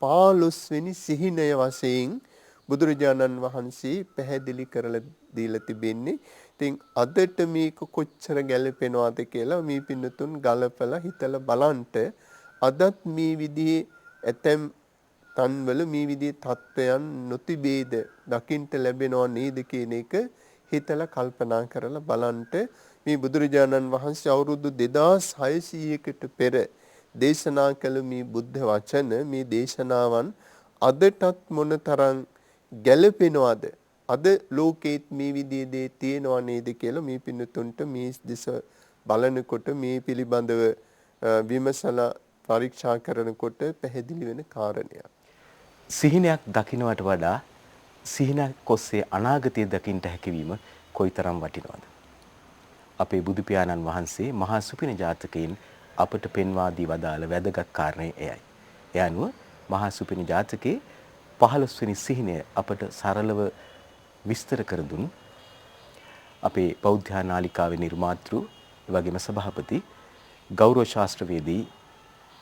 15 වෙනි සිහිනය වශයෙන් බුදුරජාණන් වහන්සේ පැහැදිලි කරලා දීලා තිබෙන්නේ. ඉතින් අදට මේක කොච්චර ගැලපෙනවද කියලා මේ පින්නතුන් ගලපලා හිතලා බලන්ට අදත් මේ විදිහේ ඇතැම් තන්වල මේ විදිහේ තත්වයන් නොතිබේද දකින්ට ලැබෙනව නේද කියන එක හිතලා කල්පනා කරලා බලන්ට මේ බුදුරජාණන් වහන්සේ අවුරුදු 2600කට පෙර දේශනා කළ මේ බුද්ධ වචන මේ දේශනාවන් අදටත් මොනතරම් ගැලපෙනවද අද ලෝකෙත් මේ විදිහේ දේ තියෙනව නේද කියලා මේ පින්නතුන්ට මේ දිස බලනකොට මේ පිළිබඳව විමසලා පරීක්ෂා කරනකොට පැහැදිලි වෙන කාරණයක්. සිහිනයක් දකින්නට වඩා සිහිනක් ඔස්සේ අනාගතය දකින්නට හැකියවීම කොයිතරම් වටිනවද? අපේ බුදු පියාණන් වහන්සේ මහා සුපින ජාතකයෙන් අපට පෙන්වා දී වදාළ වැදගත් කාරණේ එයයි. ඒ අනුව මහා සුපින ජාතකයේ 15 වෙනි සිහිනය අපට සරලව විස්තර කර දුන් අපේ බෞද්ධ නාලිකාවේ නිර්මාතෘ එවැගේම සභාපති ගෞරව ශාස්ත්‍රවේදී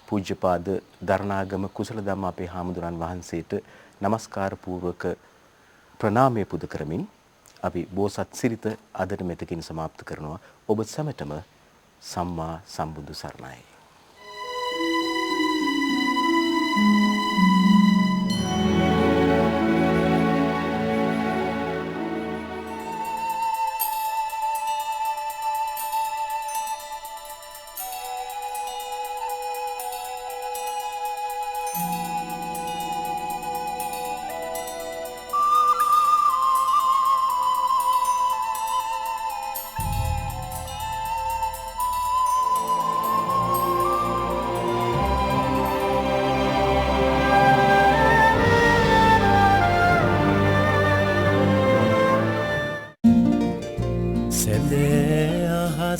පූජ්‍යපාද දරණාගම කුසල ධම්ම අපේ හාමුදුරන් වහන්සේට নমස්කාර පූර්වක ප්‍රණාමය පුද කරමින් අපි බෝසත් සිරිත අදට මෙතකින් සමාප්ත කරනවා. ඔබ සැමටම සම්මා සම්බුදු සරණයි.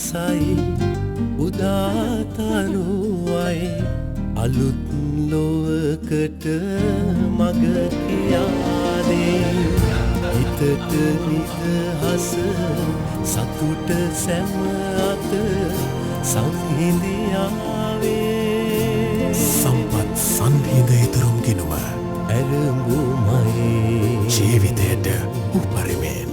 සයි උදාතරුවයි අලුත් ලෝකකට මග කියාදේ හිතට නිදහස සතුට සැම අත සංහිඳියාවේ සම්පත් සංහිඳ ඉදරුම් ගෙනුව ඇරඹුමයි ජීවිතයට උපරිමයෙන්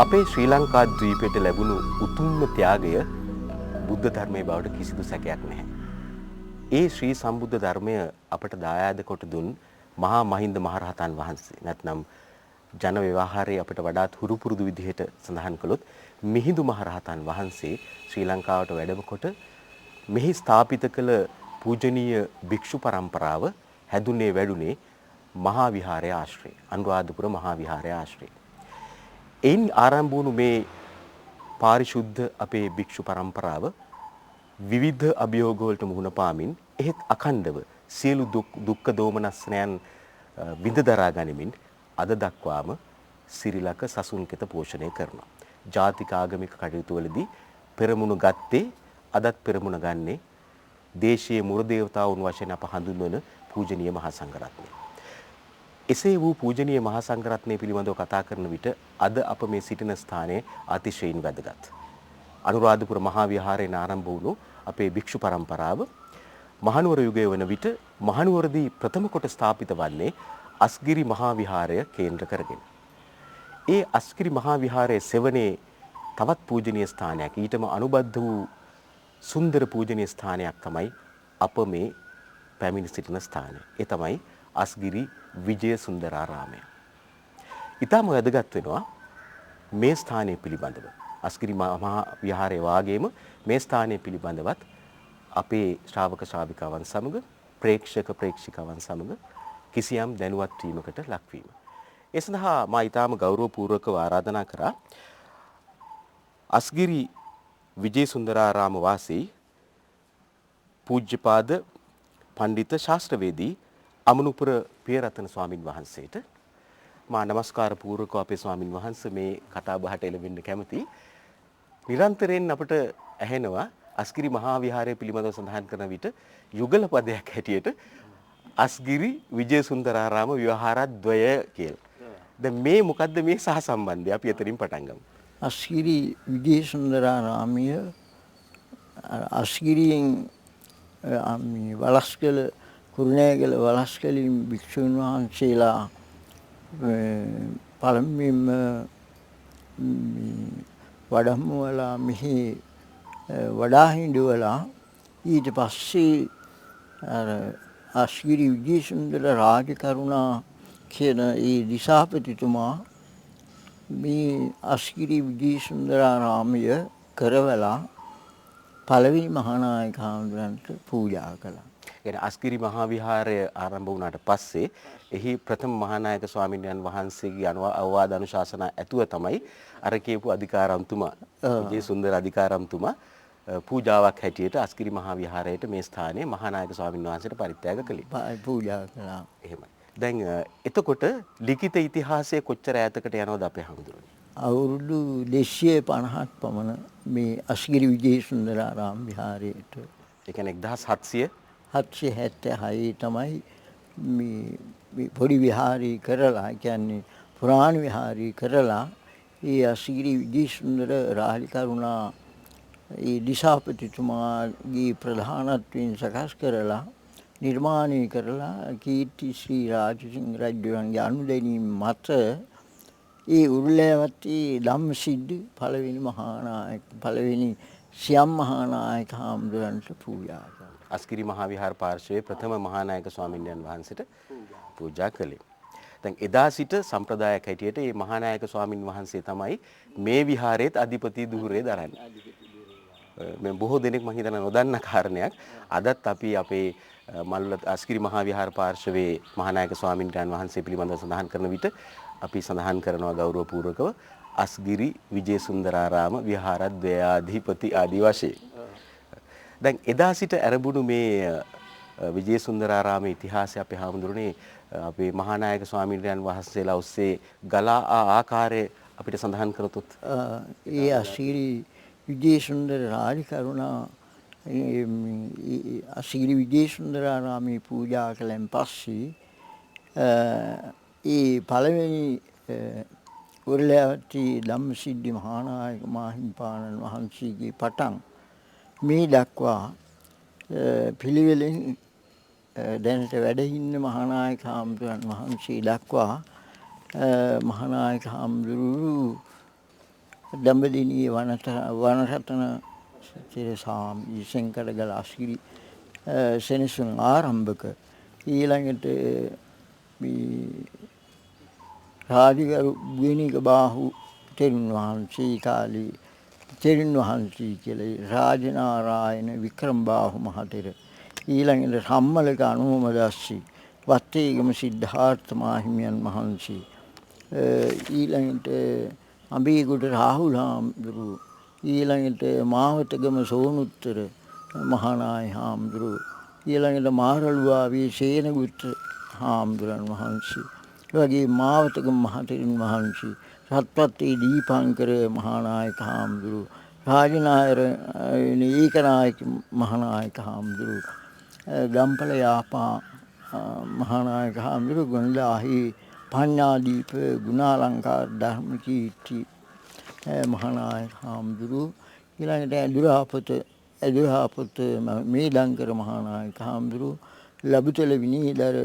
අපේ ශ්‍රී ලංකා ද්වීපයට ලැබුණු උතුම්ම ත්‍යාගය බුද්ධ ධර්මයේ බවට කිසිදු සැකයක් නැහැ. ඒ ශ්‍රී සම්බුද්ධ ධර්මය අපට දායාද කොට දුන් මහා මහින්ද මහරහතන් වහන්සේ නැත්නම් ජන ව්‍යවහාරයේ අපට වඩාත් හුරු පුරුදු විදිහට සඳහන් කළොත් මිහිඳු මහරහතන් වහන්සේ ශ්‍රී ලංකාවට වැඩම කොට මෙහි ස්ථාපිත කළ පූජනීය භික්ෂු පරම්පරාව හැදුනේ වැඩුනේ මහා විහාරය ආශ්‍රය අනුරාධපුර මහා විහාරය ආශ්‍රය. එයින් ආරම්භ වුණු මේ පාරිශුද්ධ අපේ භික්ෂු පරම්පරාව විවිධ අභියෝග වලට මුහුණ පාමින් එහෙත් අඛණ්ඩව සියලු දුක්ඛ දෝමනස්යන් විඳ දරා ගනිමින් අද දක්වාම සිරිලක සසුන් කෙත පෝෂණය කරනවා. ජාතික ආගමික කටයුතු වලදී පෙරමුණ ගත්තේ අදත් පෙරමුණ ගන්නේ දේශීය මුර දේවතාවුන් වශයෙන් අප හඳුන්වන පූජනීය මහා සංඝරත්නය. එසේ වූ පූජනීය මහා සංඝරත්නය පිළිබඳව කතා කරන විට අද අප මේ සිටින ස්ථානයේ අතිශයින් වැදගත්. අනුරාධපුර මහා විහාරයෙන් ආරම්භ වුණු අපේ භික්ෂු පරම්පරාව මහනුවර යුගයේ වන විට මහනුවරදී ප්‍රථම කොට ස්ථාපිත වන්නේ අස්ගිරි මහා විහාරය කේන්ද්‍ර කරගෙන. ඒ අස්ගිරි මහා විහාරයේ සෙවණේ තවත් පූජනීය ස්ථානයක් ඊටම අනුබද්ධ වූ සුන්දර පූජනීය ස්ථානයක් තමයි අප මේ පැමිණ සිටින ස්ථානය. ඒ තමයි අස්ගිරි විජය සුන්දරාරාමය. ඊටම වැදගත් වෙනවා මේ ස්ථානය පිළිබඳව. අස්ගිරි මහා විහාරයේ වාගේම මේ ස්ථානය පිළිබඳවත් අපේ ශ්‍රාවක ශ්‍රාවිකාවන් සමග ප්‍රේක්ෂක ප්‍රේක්ෂිකාවන් සමග කිසියම් දැනුවත් වීමකට ලක්වීම. ඒ සඳහා මා ඊටාම ගෞරවපූර්වකව ආරාධනා කරා අස්ගිරි විජේසුන්දරාරාම වාසී පූජ්‍යපාද පඬිත ශාස්ත්‍රවේදී අමනුපුර පියරතන ස්වාමින් වහන්සේට මා නමස්කාර පූර්වකව අපේ ස්වාමින් වහන්සේ මේ කතා බහට එළවෙන්න කැමති. නිරන්තරයෙන් අපට ඇහෙනවා අස්ගිරි මහා විහාරය පිළිබඳව සඳහන් කරන විට යුගල පදයක් හැටියට අස්ගිරි විජේසුන්දරාරාම විහාරද්වය කියලා. දැන් මේ මොකද්ද මේ සහසම්බන්ධය? අපි එතනින් පටන් ගමු. අස්ගිරි විජේසුන්දරාරාමය අස්ගිරියෙන් වලස්කල කුරුණෑගල වලස්කලින් භික්ෂුන් වහන්සේලා පළමුවෙන්ම වඩම්මුවලා මෙහි වඩා හිඳුවලා ඊට පස්සේ අස්ගිරි විජේසුන්දර රාජකරුණා කියන ඒ දිසාපතිතුමා මේ අස්ගිරි විජේසුන්දරාරාමය කරවලා පළවෙනි මහානායක හාමුදුරන්ට පූජා කළා. ඒ අස්ගිරි මහා විහාරය ආරම්භ වුණාට පස්සේ එහි ප්‍රථම මහානායක ස්වාමීන් වහන්සේගේ අවවාද අනුශාසනා ඇතුව තමයි අර කියපු අධිකාරම්තුමා විජේසුන්දර අධිකාරම්තුමා පූජාවක් හැටියට අස්ගිරි මහා විහාරයට මේ ස්ථානයේ මහානායක ස්වාමීන් වහන්සේට පරිත්‍යාග කළේ. පූජා කළා. එහෙමයි. දැන් එතකොට ලිඛිත ඉතිහාසයේ කොච්චර ඈතකට යනවද අපේ හඳුරන්නේ? අවුරුදු 250ක් පමණ මේ අස්ගිරි විජේසුන්දරාරාම විහාරයට. ඒ කියන්නේ 1776 තමයි මේ පොඩි විහාරී කරලා කියන්නේ පුරාණ විහාරී කරලා ඒ අස්ගිරි විජේසුන්දර රාජකරුණා ඒ දිසාපතිතුමාගේ ප්‍රධානත්වයෙන් සකස් කරලා නිර්මාණය කරලා කීර්ති ශ්‍රී රාජසිංහ රජුගේ අනුදැනීම මත ඒ උරුලෑවත්තේ ධම්මසිද්ධි පළවෙනි සියම් මහානායක හාමුදුරන්ට පූජා කළා. අස්ගිරි මහා විහාර පාර්ශවයේ ප්‍රථම මහානායක ස්වාමීන් වහන්සේට පූජා කළේ. දැන් එදා සිට සම්ප්‍රදායක් හැටියට මේ මහානායක ස්වාමින් වහන්සේ තමයි මේ විහාරයේත් අධිපති ධූරය දරන්නේ. මේ බොහෝ දෙනෙක් මම හිතන නොදන්න කාරණයක්. අදත් අපි අපේ මල්ල අස්ගිරි මහා විහාර පාර්ශවයේ මහානායක ස්වාමීන් වහන්සේ පිළිබඳව සඳහන් කරන විට අපි සඳහන් කරනවා ගෞරවපූර්වකව අස්ගිරි විජේසුන්දරාරාම විහාරද්වයාධිපති ආදී වශයෙන්. දැන් එදා සිට ආරම්භුණු මේ විජේසුන්දරාරාමේ ඉතිහාසය අපේ හාමුදුරනේ අපේ මහානායක ස්වාමීන් වහන්සේලා ඔස්සේ ගලා ආකාරය අපිට සඳහන් කරතොත් ඒ අස්ගිරි විජේසුන්දර රාජකරුණා අස්ගිරි විජේසුන්දරාරාමේ පූජා කළෙන් පස්සේ ඒ පළවෙනි උරුලෑවත්තේ ධම්මසිද්ධි මහානායක මාහිමිපාණන් වහන්සේගේ පටන් මේ දක්වා පිළිවෙලින් දැනට වැඩ ඉන්න මහානායක හාමුදුරන් වහන්සේ දක්වා මහානායක හාමුදුරු දඹදිවි වනරතන සිරසාම් ඉසෙන්කඩගල අස්ගිරි සෙනසුන් ආරම්භක ඊළඟට මේ රාජගරු ගුණික බාහු තෙරුන් වහන්සේ කාලේ තෙරුන් වහන්සේ කියලා රාජනාරායන වික්‍රම බාහු මහතෙර ඊළඟට සම්මලක අනුමදස්සි වත්තේගම සිද්ධාර්ථ මාහිමියන් වහන්සේ ඊළඟට අඹේගොඩ රාහුල හාමුදුරු ඊළඟට මාවතගම සෝනුත්තර මහානාය හාමුදුරු ඊළඟට මාරළුවාවේ සේනගුත්ත හාමුදුරන් වහන්සේ ඒ වගේ මාවතක මහතෙරුන් වහන්සේ, සත්පත්තේ දීපංකර මහානායක හාමුදුරුවෝ, රාජනායර ඒකනායක මහානායක හාමුදුරුවෝ, ගම්පල යාපා මහානායක හාමුදුරුවෝ, ගොන්දාහි පඤ්ඤාදීප ගුණාලංකාර ධර්මකීර්ති මහානායක හාමුදුරුවෝ, ඊළඟට ඇදුරාපොත මේදංකර මහානායක හාමුදුරුවෝ, ලබුතල විනීදර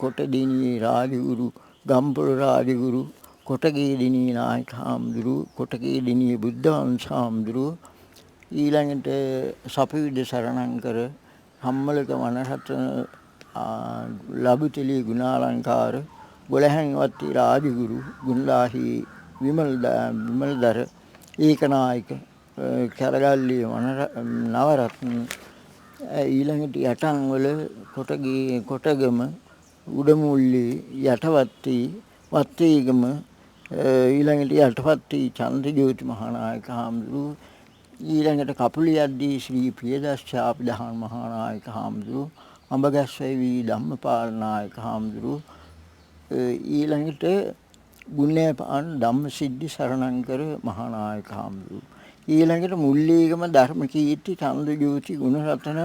කොටදිනී රාජගුරු, ගම්පොළ රාජගුරු, කොටගේදිනී නායක හාමුදුරුවෝ, කොටගේදිනී බුද්ධවංශ හාමුදුරුවෝ, ඊළඟට සපවිද සරණංකර, හම්මලක වනරත්න, ලබුතලී ගුණාලංකාර, ගොළහැන්වත්තේ රාජගුරු, ගුණදාහි විමල්දර ඒකනායක, කැරගල්ලේ නවරත්න, ඊළඟට යටන්වල කොටගම, උඩමුල්ලේ යටවත්තේ වත්තේගම, ඊළඟට යටවත්තේ චන්ද්‍රජෝති මහානායක හාමුදුරුවෝ, ඊළඟට කපුලියද්දී ශ්‍රී ප්‍රියදර්ශාපිදහන් මහානායක හාමුදුරුවෝ, අඹගස්වැවී ධම්මපාල නායක හාමුදුරුවෝ, ඊළඟට ගුණේපාන ධම්මසිද්ධි සරණංකර මහානායක හාමුදුරුවෝ, ඊළඟට මුල්ලේගම ධර්මකීර්ති චන්ද්‍රජෝති ගුණරතන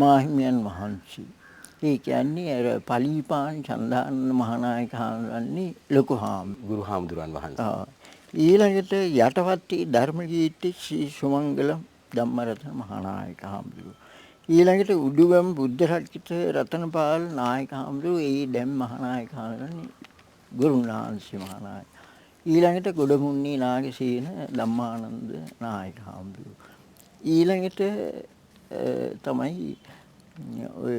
මාහිමියන් වහන්සේ. ඒ කියන්නේ අර පලීපාන් චන්දාන මහානායක හාමුදුරන්නේ ලොකු ගුරු හාමුදුරන් වහන්සේ. ඊළඟට යටවත්තේ ධර්මකීර්ති ශ්‍රී සුමංගල ධම්මරතන මහානායක හාමුදුරුවෝ. ඊළඟට උඩුගම බුද්ධ රක්කිත රතනපාල නායක හාමුදුරුවෝ, ඒ දැන් මහානායක හාමුදුරන්නේ ගුරුනාංශ මහානායක. ඊළඟට ගොඩමුන්නේ නාගසේන ධම්මානන්ද නායක හාමුදුරුවෝ. ඊළඟට තමයි ඔය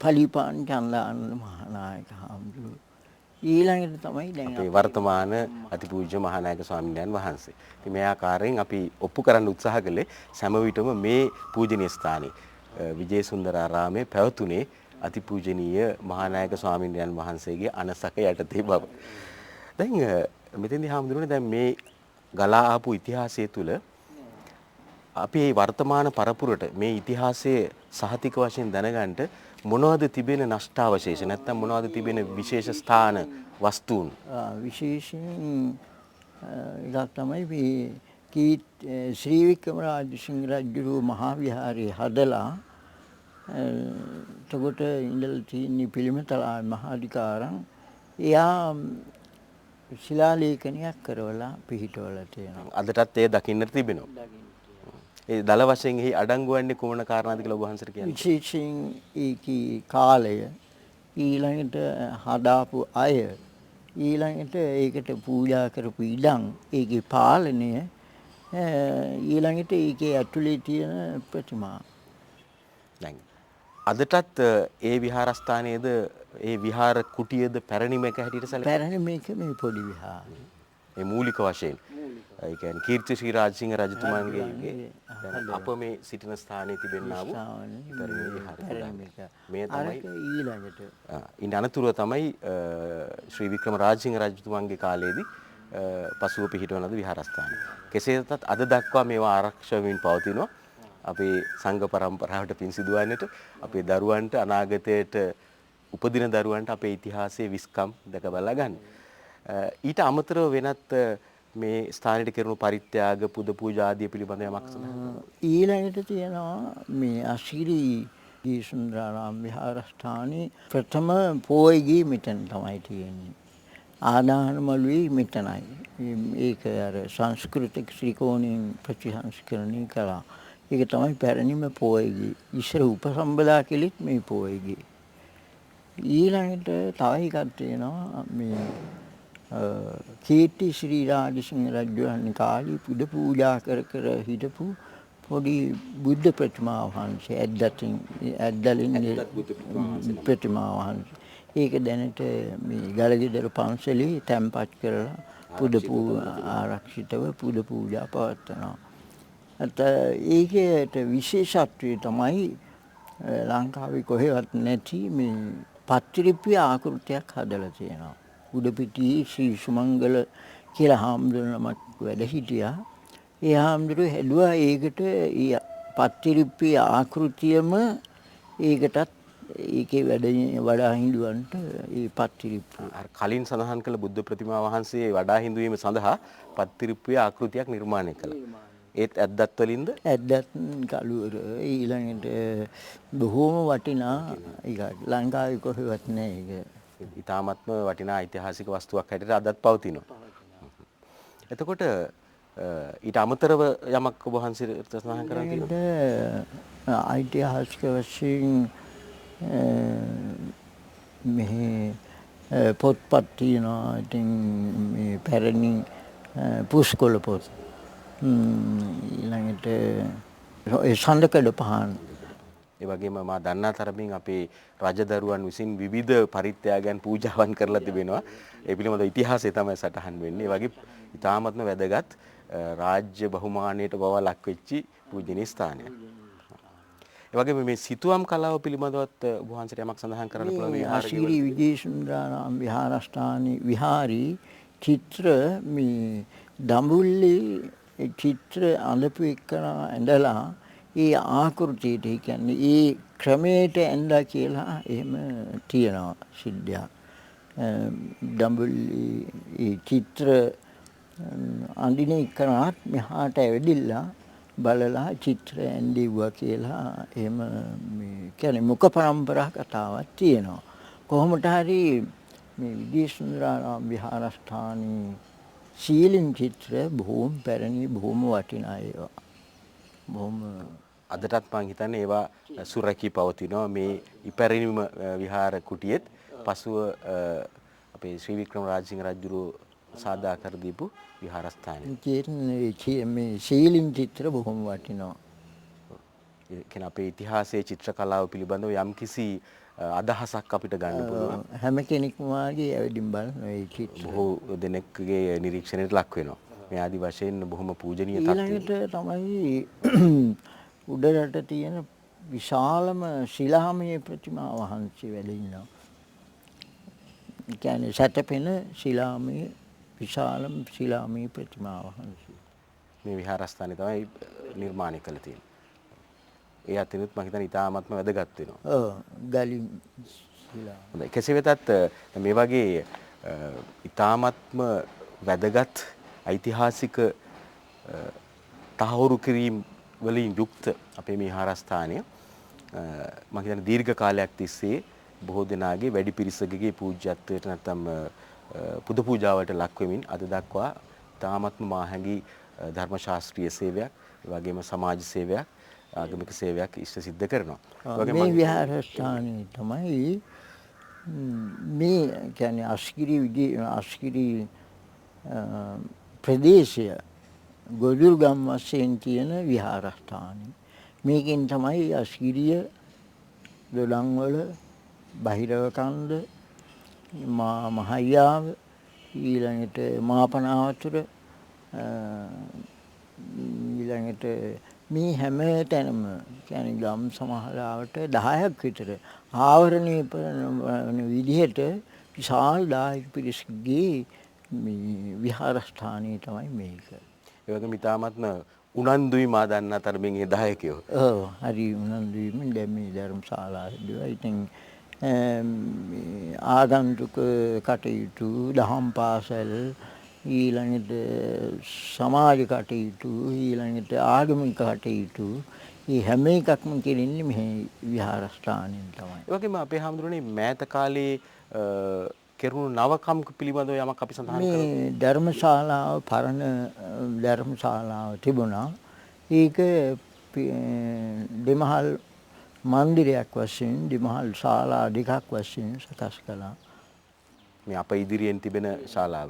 පලිපාන් චන්දාන මහානායක හාමුදුරුවෝ. ඊළඟට තමයි දැන් අපේ වර්තමාන අතිපූජ්‍ය මහානායක ස්වාමීන් වහන්සේ. ඉතින් මේ ආකාරයෙන් අපි ඔප්පු කරන්න උත්සාහ කළේ සෑම විටම මේ පූජනීය ස්ථානයේ විජේසුන්දරාරාමයේ පැවතුනේ අතිපූජනීය මහානායක ස්වාමීන් වහන්සේගේ අනසක යටතේ බව. දැන් මෙතෙන්දී හාමුදුරනේ දැන් මේ ගලා ආපු ඉතිහාසය තුළ අපි මේ වර්තමාන පරපුරට මේ ඉතිහාසයේ සහතික වශයෙන් දැනගන්න මොනවද තිබෙන නෂ්ටාවශේෂ නැත්නම් මොනවද තිබෙන විශේෂ ස්ථාන වස්තුන්? විශේෂයෙන් එකක් තමයි මේ ශ්‍රී වික්‍රම රාජසිංහ රජුගේ මහා විහාරය හදලා එතකොට ඉඳලා තියෙන පිළිමතලා මහාධිකාරම් එයා ශිලාලේඛනයක් කරවලා පිහිටවලා තියෙනවා. අදටත් ඒ දකින්නට තිබෙනවා. ඒ දල වශයෙන් එහි අඩංගු වන්නේ කොමන කාරණාද කියලා ඔබ වහන්සේට කියන්නේ? විශේෂයෙන් ඒකී කාලය, ඊළඟට හදාපු අය, ඊළඟට ඒකට පූජා කරපු ඉඩම්, ඒකේ පාලනය, ඊළඟට ඒකේ ඇතුලේ තියෙන ප්‍රතිමා. දැන් අදටත් ඒ විහාරස්ථානයේද ඒ විහාර කුටියේද පැරණිම එක හැටියට සැලකෙනවා. පැරණිම එක මේ පොඩි විහාරය. ඒ මූලික වශයෙන් ඒ කියන්නේ කීර්ති ශ්‍රී රාජසිංහ රජතුමාගේ දැන් අප මේ සිටින ස්ථානයේ තිබෙනා වූ පැරණි විහාරය. මේ තමයි ඊළඟට ඉන් අනතුරුව තමයි ශ්‍රී වික්‍රම රාජසිංහ රජතුමාගේ කාලයේදී පසුව පිහිටවන ලද විහාරස්ථානය. කෙසේ වෙතත් අද දක්වා මේවා ආරක්ෂා වෙමින් පවතිනවා. අපේ සංඝ පරම්පරාවට පින් සිදුවන්නට, අපේ දරුවන්ට අනාගතයට උපදින දරුවන්ට අපේ ඉතිහාසයේ විස්කම් දැක බලා ගන්න. ඊට අමතරව වෙනත් මේ ස්ථානයට කෙරුණු පරිත්‍යාග පුද පූජා ආදී පිළිබඳව යමක් සඳහන්. ඊළඟට තියෙනවා මේ අශිරි ජීසුන්දරාරාම විහාරස්ථානයේ ප්‍රථම පෝයගේ මෙතන තමයි තියෙන්නේ. ආදාන මළුවේ මෙතනයි. ඒක අර සංස්කෘතික ශ්‍රීකෝණයෙන් ප්‍රතිසංස්කරණය කළා. ඒක තමයි පැරණිම පෝයගේ. ඉස්සර උපසම්පදා කෙලිත් මේ පෝයගේ. ඊළඟට තව එකක් තියෙනවා මේ කීර්ති ශ්‍රී රාජසිංහ රජුගේ කාලේ පුද පූජා කර හිටපු පොඩි බුද්ධ ප්‍රතිමා වහන්සේ ඇද්දලින් ප්‍රතිමා වහන්සේ. ඒක දැනට මේ ගලගෙදර පන්සලේ තැන්පත් කරලා පුද ආරක්ෂිතව පුද පූජා පවත්වනවා. ඒකේට විශේෂත්වය තමයි ලංකාවේ කොහෙවත් නැති මේ පත්තිරිප්පිය ආකෘතියක් හදලා තියෙනවා. උඩපිටියේ ශ්‍රී සුමංගල කියලා හාමුදුරුවෝ වැඩ හිටියා. ඒ හාමුදුරුවෝ හැදුවා ඒකට පත්තිරිප්පිය ආකෘතියම ඒකටත් ඒකේ වඩා හිඳුවන්ට ඒ පත්තිරිප්පු අර කලින් සඳහන් කළ බුද්ධ ප්‍රතිමා වහන්සේ වඩා හිඳුවීම සඳහා පත්තිරිප්පුවේ ආකෘතියක් නිර්මාණය කළා. ඒත් ඇද්දත් වලින්ද ඇද්දත් කළුවර ඊළඟට බොහෝම වටිනා ඒක ලංකාවේ කොහෙවත් නැහැ ඒක. ඉතාමත්ම වටිනා ඓතිහාසික වස්තුවක් හැටියට අදත් පවතිනවා. එතකොට ඊට අමතරව යමක් ඔබ වහන්සේ සඳහන් කරලා තියෙනවා. ඓතිහාසික වශයෙන් මෙහි පොත්පත් තියෙනවා. ඉතින් මේ පැරණි පුස්කොළ පොත් ඊළඟට ඒ සඳකඩ පහන් ඒ වගේම මා දන්නා තරමින් අපේ රජදරුවන් විසින් විවිධ පරිත්‍යාගයන් පූජාවන් කරලා තිබෙනවා. ඒ පිළිබඳ ඉතිහාසය තමයි සටහන් වෙන්නේ. ඒ වගේ ඉතාමත්ම වැදගත් රාජ්‍ය බහුමානයට බව ලක් වෙච්ච පූජනීය ස්ථානයක්. ඒ වගේම මේ සිතුවම් කලාව පිළිබඳවත් ඔබ වහන්සේට යමක් සඳහන් කරන්න පුළුවන් මේ ආශීර්වාද විජේසුන්දරාම විහාරස්ථානයේ විහාරී චිත්‍ර මේ දඹුල්ලේ චිත්‍ර අඳපු එක්කන ඇඳලා ඒ ආකෘතියට ඒ කියන්නේ ඒ ක්‍රමයට ඇඳලා කියලා එහෙම තියෙනවා සිද්ධියක්. දඹුල්ලේ ඒ චිත්‍ර අඳින එක්කනත් මෙහාට ඇවිදිලා බලලා චිත්‍ර ඇඳිවුවා කියලා එහෙම මේ කියන්නේ මුඛ පරම්පරා කතාවක් තියෙනවා. කොහොමට හරි මේ විජේසුන්දරාම විහාරස්ථානයේ සීලින් චිත්‍ර බොහොම පැරණි බොහොම වටිනා ඒවා. බොහොම අදටත් මම හිතන්නේ ඒවා සුරැකී පවතිනවා මේ ඉපැරණිම විහාර කුටියෙත් පසුව අපේ ශ්‍රී වික්‍රම රාජසිංහ රජුරු සාදා කර දීපු විහාරස්ථානය. මේ සීලින් චිත්‍ර බොහොම වටිනවා. ඒ කියන්නේ අපේ ඉතිහාසයේ චිත්‍ර කලාව පිළිබඳව යම්කිසි අදහසක් අපිට ගන්න පුළුවන්. හැම කෙනෙක්ම වාගේ ඇවිදින් බලන ඒ චිත්‍ර බොහෝ දෙනෙක්ගේ නිරීක්ෂණයට ලක් වෙනවා. මේ ආදි වශයෙන් බොහොම පූජනීය තත්ත්වයක්. ඊළඟට තමයි උඩරට තියෙන විශාලම ශිලාමය ප්‍රතිමා වහන්සේ වැඩ ඉන්නවා. ඒ කියන්නේ සැතපෙන ශිලාමය විශාලම ශිලාමය ප්‍රතිමා වහන්සේ. මේ විහාරස්ථානේ තමයි නිර්මාණය කළ තියෙන්නේ. ඒ අතිනුත් මම හිතන්නේ ඉතාමත්ම වැදගත් වෙනවා. ඔව් ගලින් ශිලා. හොඳයි. කෙසේ වෙතත් මේ වගේ ඉතාමත්ම වැදගත් ඓතිහාසික තහවුරු කිරීම වලින් යුක්ත අපේ මේ විහාරස්ථානය මම හිතන්නේ දීර්ඝ කාලයක් තිස්සේ බොහෝ දෙනාගේ වැඩි පිරිසකගේ පූජ්‍යත්වයට නැත්නම් පුද පූජාවට ලක් වෙමින් අද දක්වා ඉතාමත්ම මාහැඟි ධර්ම ශාස්ත්‍රීය සේවයක්, ඒ වගේම සමාජ සේවයක්, ආගමික සේවයක් ඉෂ්ට සිද්ධ කරනවා. මේ විහාරස්ථානයේ තමයි මේ කියන්නේ අස්කිරි ප්‍රදේශය ගොදුරුගම් වශයෙන් තියෙන විහාරස්ථානය. මේකෙන් තමයි අස්කිරිය දොඩංවල බහිරව කන්ද මහයාව ඊළඟට මාපනාවතුර ඊළඟට මේ හැම තැනම කියන්නේ ගම් සමහරවට 10ක් විතර ආවරණය කරන විදිහට විශාල දායක පිරිසකගේ මේ විහාරස්ථානය තමයි මේක. ඒ වගේම ඉතාමත්ම උනන්දුයි මා දන්නා තරමින් ඒ දායකයෝ. ඔව් හරි උනන්දුයිමින් දැන් මේ ධර්මශාලාවේදී ඉතින් ආගන්තුක කටයුතු දහම් පාසල් ඊළඟට සමාජ කටයුතු ඊළඟට ආගමික කටයුතු මේ හැම එකක්ම කෙරෙන්නේ මේ විහාරස්ථානයෙන් තමයි. ඒ වගේම අපේ හැමදෙරෝනේ මෑත කාලේ කෙරුණු නවකම් පිළිබඳව යමක් අපි සඳහන් කරමු. මේ ධර්මශාලාව පරණ ධර්මශාලාව තිබුණා. ඒක දෙමහල් මන්දිරයක් වශයෙන් දෙමහල් ශාලා දෙකක් වශයෙන් සකස් කළා. මේ අප ඉදිරියෙන් තිබෙන ශාලාව.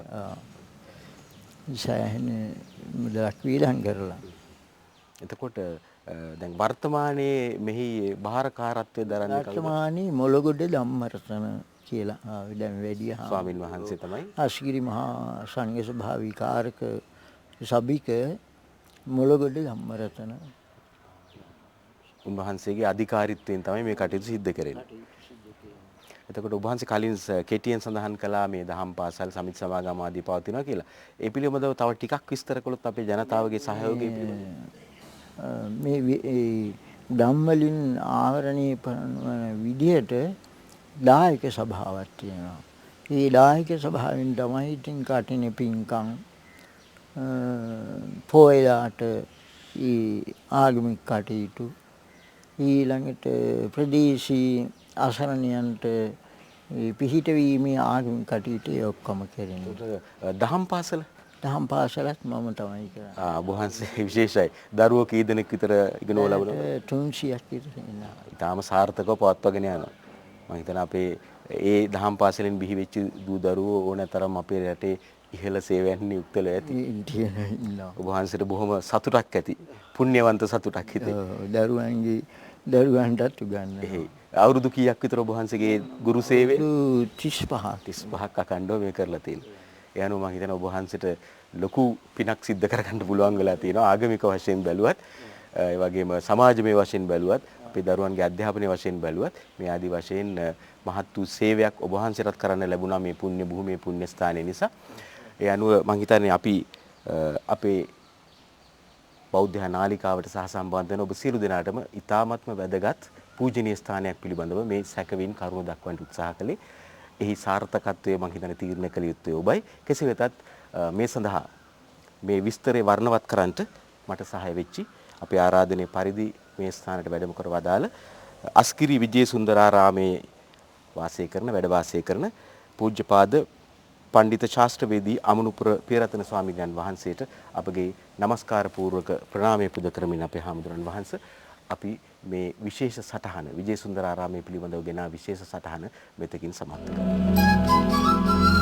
සෑහෙන මුදලක් වියදම් කරලා. එතකොට දැන් වර්තමානයේ මෙහි භාරකාරත්වය දරන්නේ කවුද? වර්තමානයේ මොළගොඩ ධම්මරතන කියලා දැන් වැඩි ස්වාමින් වහන්සේ තමයි. අස්ගිරි මහා සංඝ සභා විකාරක සභික මොළගොඩ ධම්මරතන. උන්වහන්සේගේ අධිකාරීත්වයෙන් තමයි මේ කටයුතු සිද්ධ කරන්නේ. එතකොට ඔබ වහන්සේ කලින් කෙටියෙන් සඳහන් කළා මේ දහම් පාසල් සමිති සමාගම් ආදී පවතිනවා කියලා. ඒ පිළිබඳව තව ටිකක් විස්තර කළොත් අපේ ජනතාවගේ සහයෝගය පිළිබඳව. මේ ධම්වලින් ආවරණය කරන විදිහට දායක සභාවක් තියෙනවා. ඒ දායක සභාවෙන් තමයි ඉතින් කටිනේ පින්කම් පොයලාට ආගමික කටයුතු ඊළඟට ප්‍රදේශීය අසරණයන්ට පිහිට වීමේ ආගමික කටයුතු ඔක්කොම කරන්නේ. දහම් පාසල දහම් පාසලත් මම තමයි කරන්නේ. ඔබ වහන්සේ විශේෂයි. දරුවෝ කී දෙනෙක් විතර ඉගෙනව ලබනවා? 300ක් විතර ඉන්නවා. ඊටාම සාර්ථකව පවත්වාගෙන යනවා. මම හිතනවා අපේ ඒ දහම් පාසලෙන් බිහි වෙච්ච දූ දරුවෝ ඕනතරම් අපේ රටේ ඉහළ සේවයන් යුක්තල ඇති. ඉන්නවා. ඔබ වහන්සේට බොහොම සතුටක් ඇති. පුණ්‍යවන්ත සතුටක් හිතේ. දරුවන්ටත් උගන්වනවා. අවුරුදු කීයක් විතර ඔබ වහන්සේගේ ගුරු සේවය? 35ක් අකණ්ඩව මේ කරලා තියෙනවා. ඒ අනුව මම හිතනවා ඔබ වහන්සේට ලොකු පිනක් සිද්ධ කරගන්න පුළුවන් වෙලා තියෙනවා. ආගමික වශයෙන් බැලුවත්, ඒ වගේම සමාජමය වශයෙන් බැලුවත්, අපේ දරුවන්ගේ අධ්‍යාපනය වශයෙන් බැලුවත් මේ ආදි වශයෙන් මහත් වූ සේවයක් ඔබ වහන්සේටත් කරන්න ලැබුණා මේ පුණ්‍ය භූමියේ පුණ්‍ය ස්ථානයේ නිසා. ඒ අනුව මම හිතන්නේ අපි අපේ බෞද්ධ නාලිකාවට සහසම්බන්ධ වෙන ඔබ සියලු දෙනාටම ඉතාමත්ම වැදගත් පූජනීය ස්ථානයක් පිළිබඳව මේ සැකවින් කරුණු දක්වන්න උත්සාහ කළේ. එහි සාර්ථකත්වය මම හිතන්නේ තීරණය කළ යුත්තේ ඔබයි. කෙසේ වෙතත් මේ සඳහා මේ විස්තරේ වර්ණවත් කරන්නට මට සහාය වෙච්චි අපේ ආරාධනයේ පරිදි මේ ස්ථානයට වැඩම කර වදාළ අස්කිරි විජේසුන්දරාරාමේ වාසය කරන වැඩ වාසය කරන පූජ්‍යපාද පණ්ඩිත ශාස්ත්‍රවේදී අමනුපුර පියරතන ස්වාමීන් වහන්සේට අපගේ নমස්කාර පූර්වක ප්‍රණාමය පුද කරමින් අපේ හාමුදුරන් වහන්සේ අපි මේ විශේෂ සටහන විජේසුන්දරාරාමයේ පිළිබඳව ගෙන විශේෂ සටහන මෙතකින් සමාප්ත කරනවා.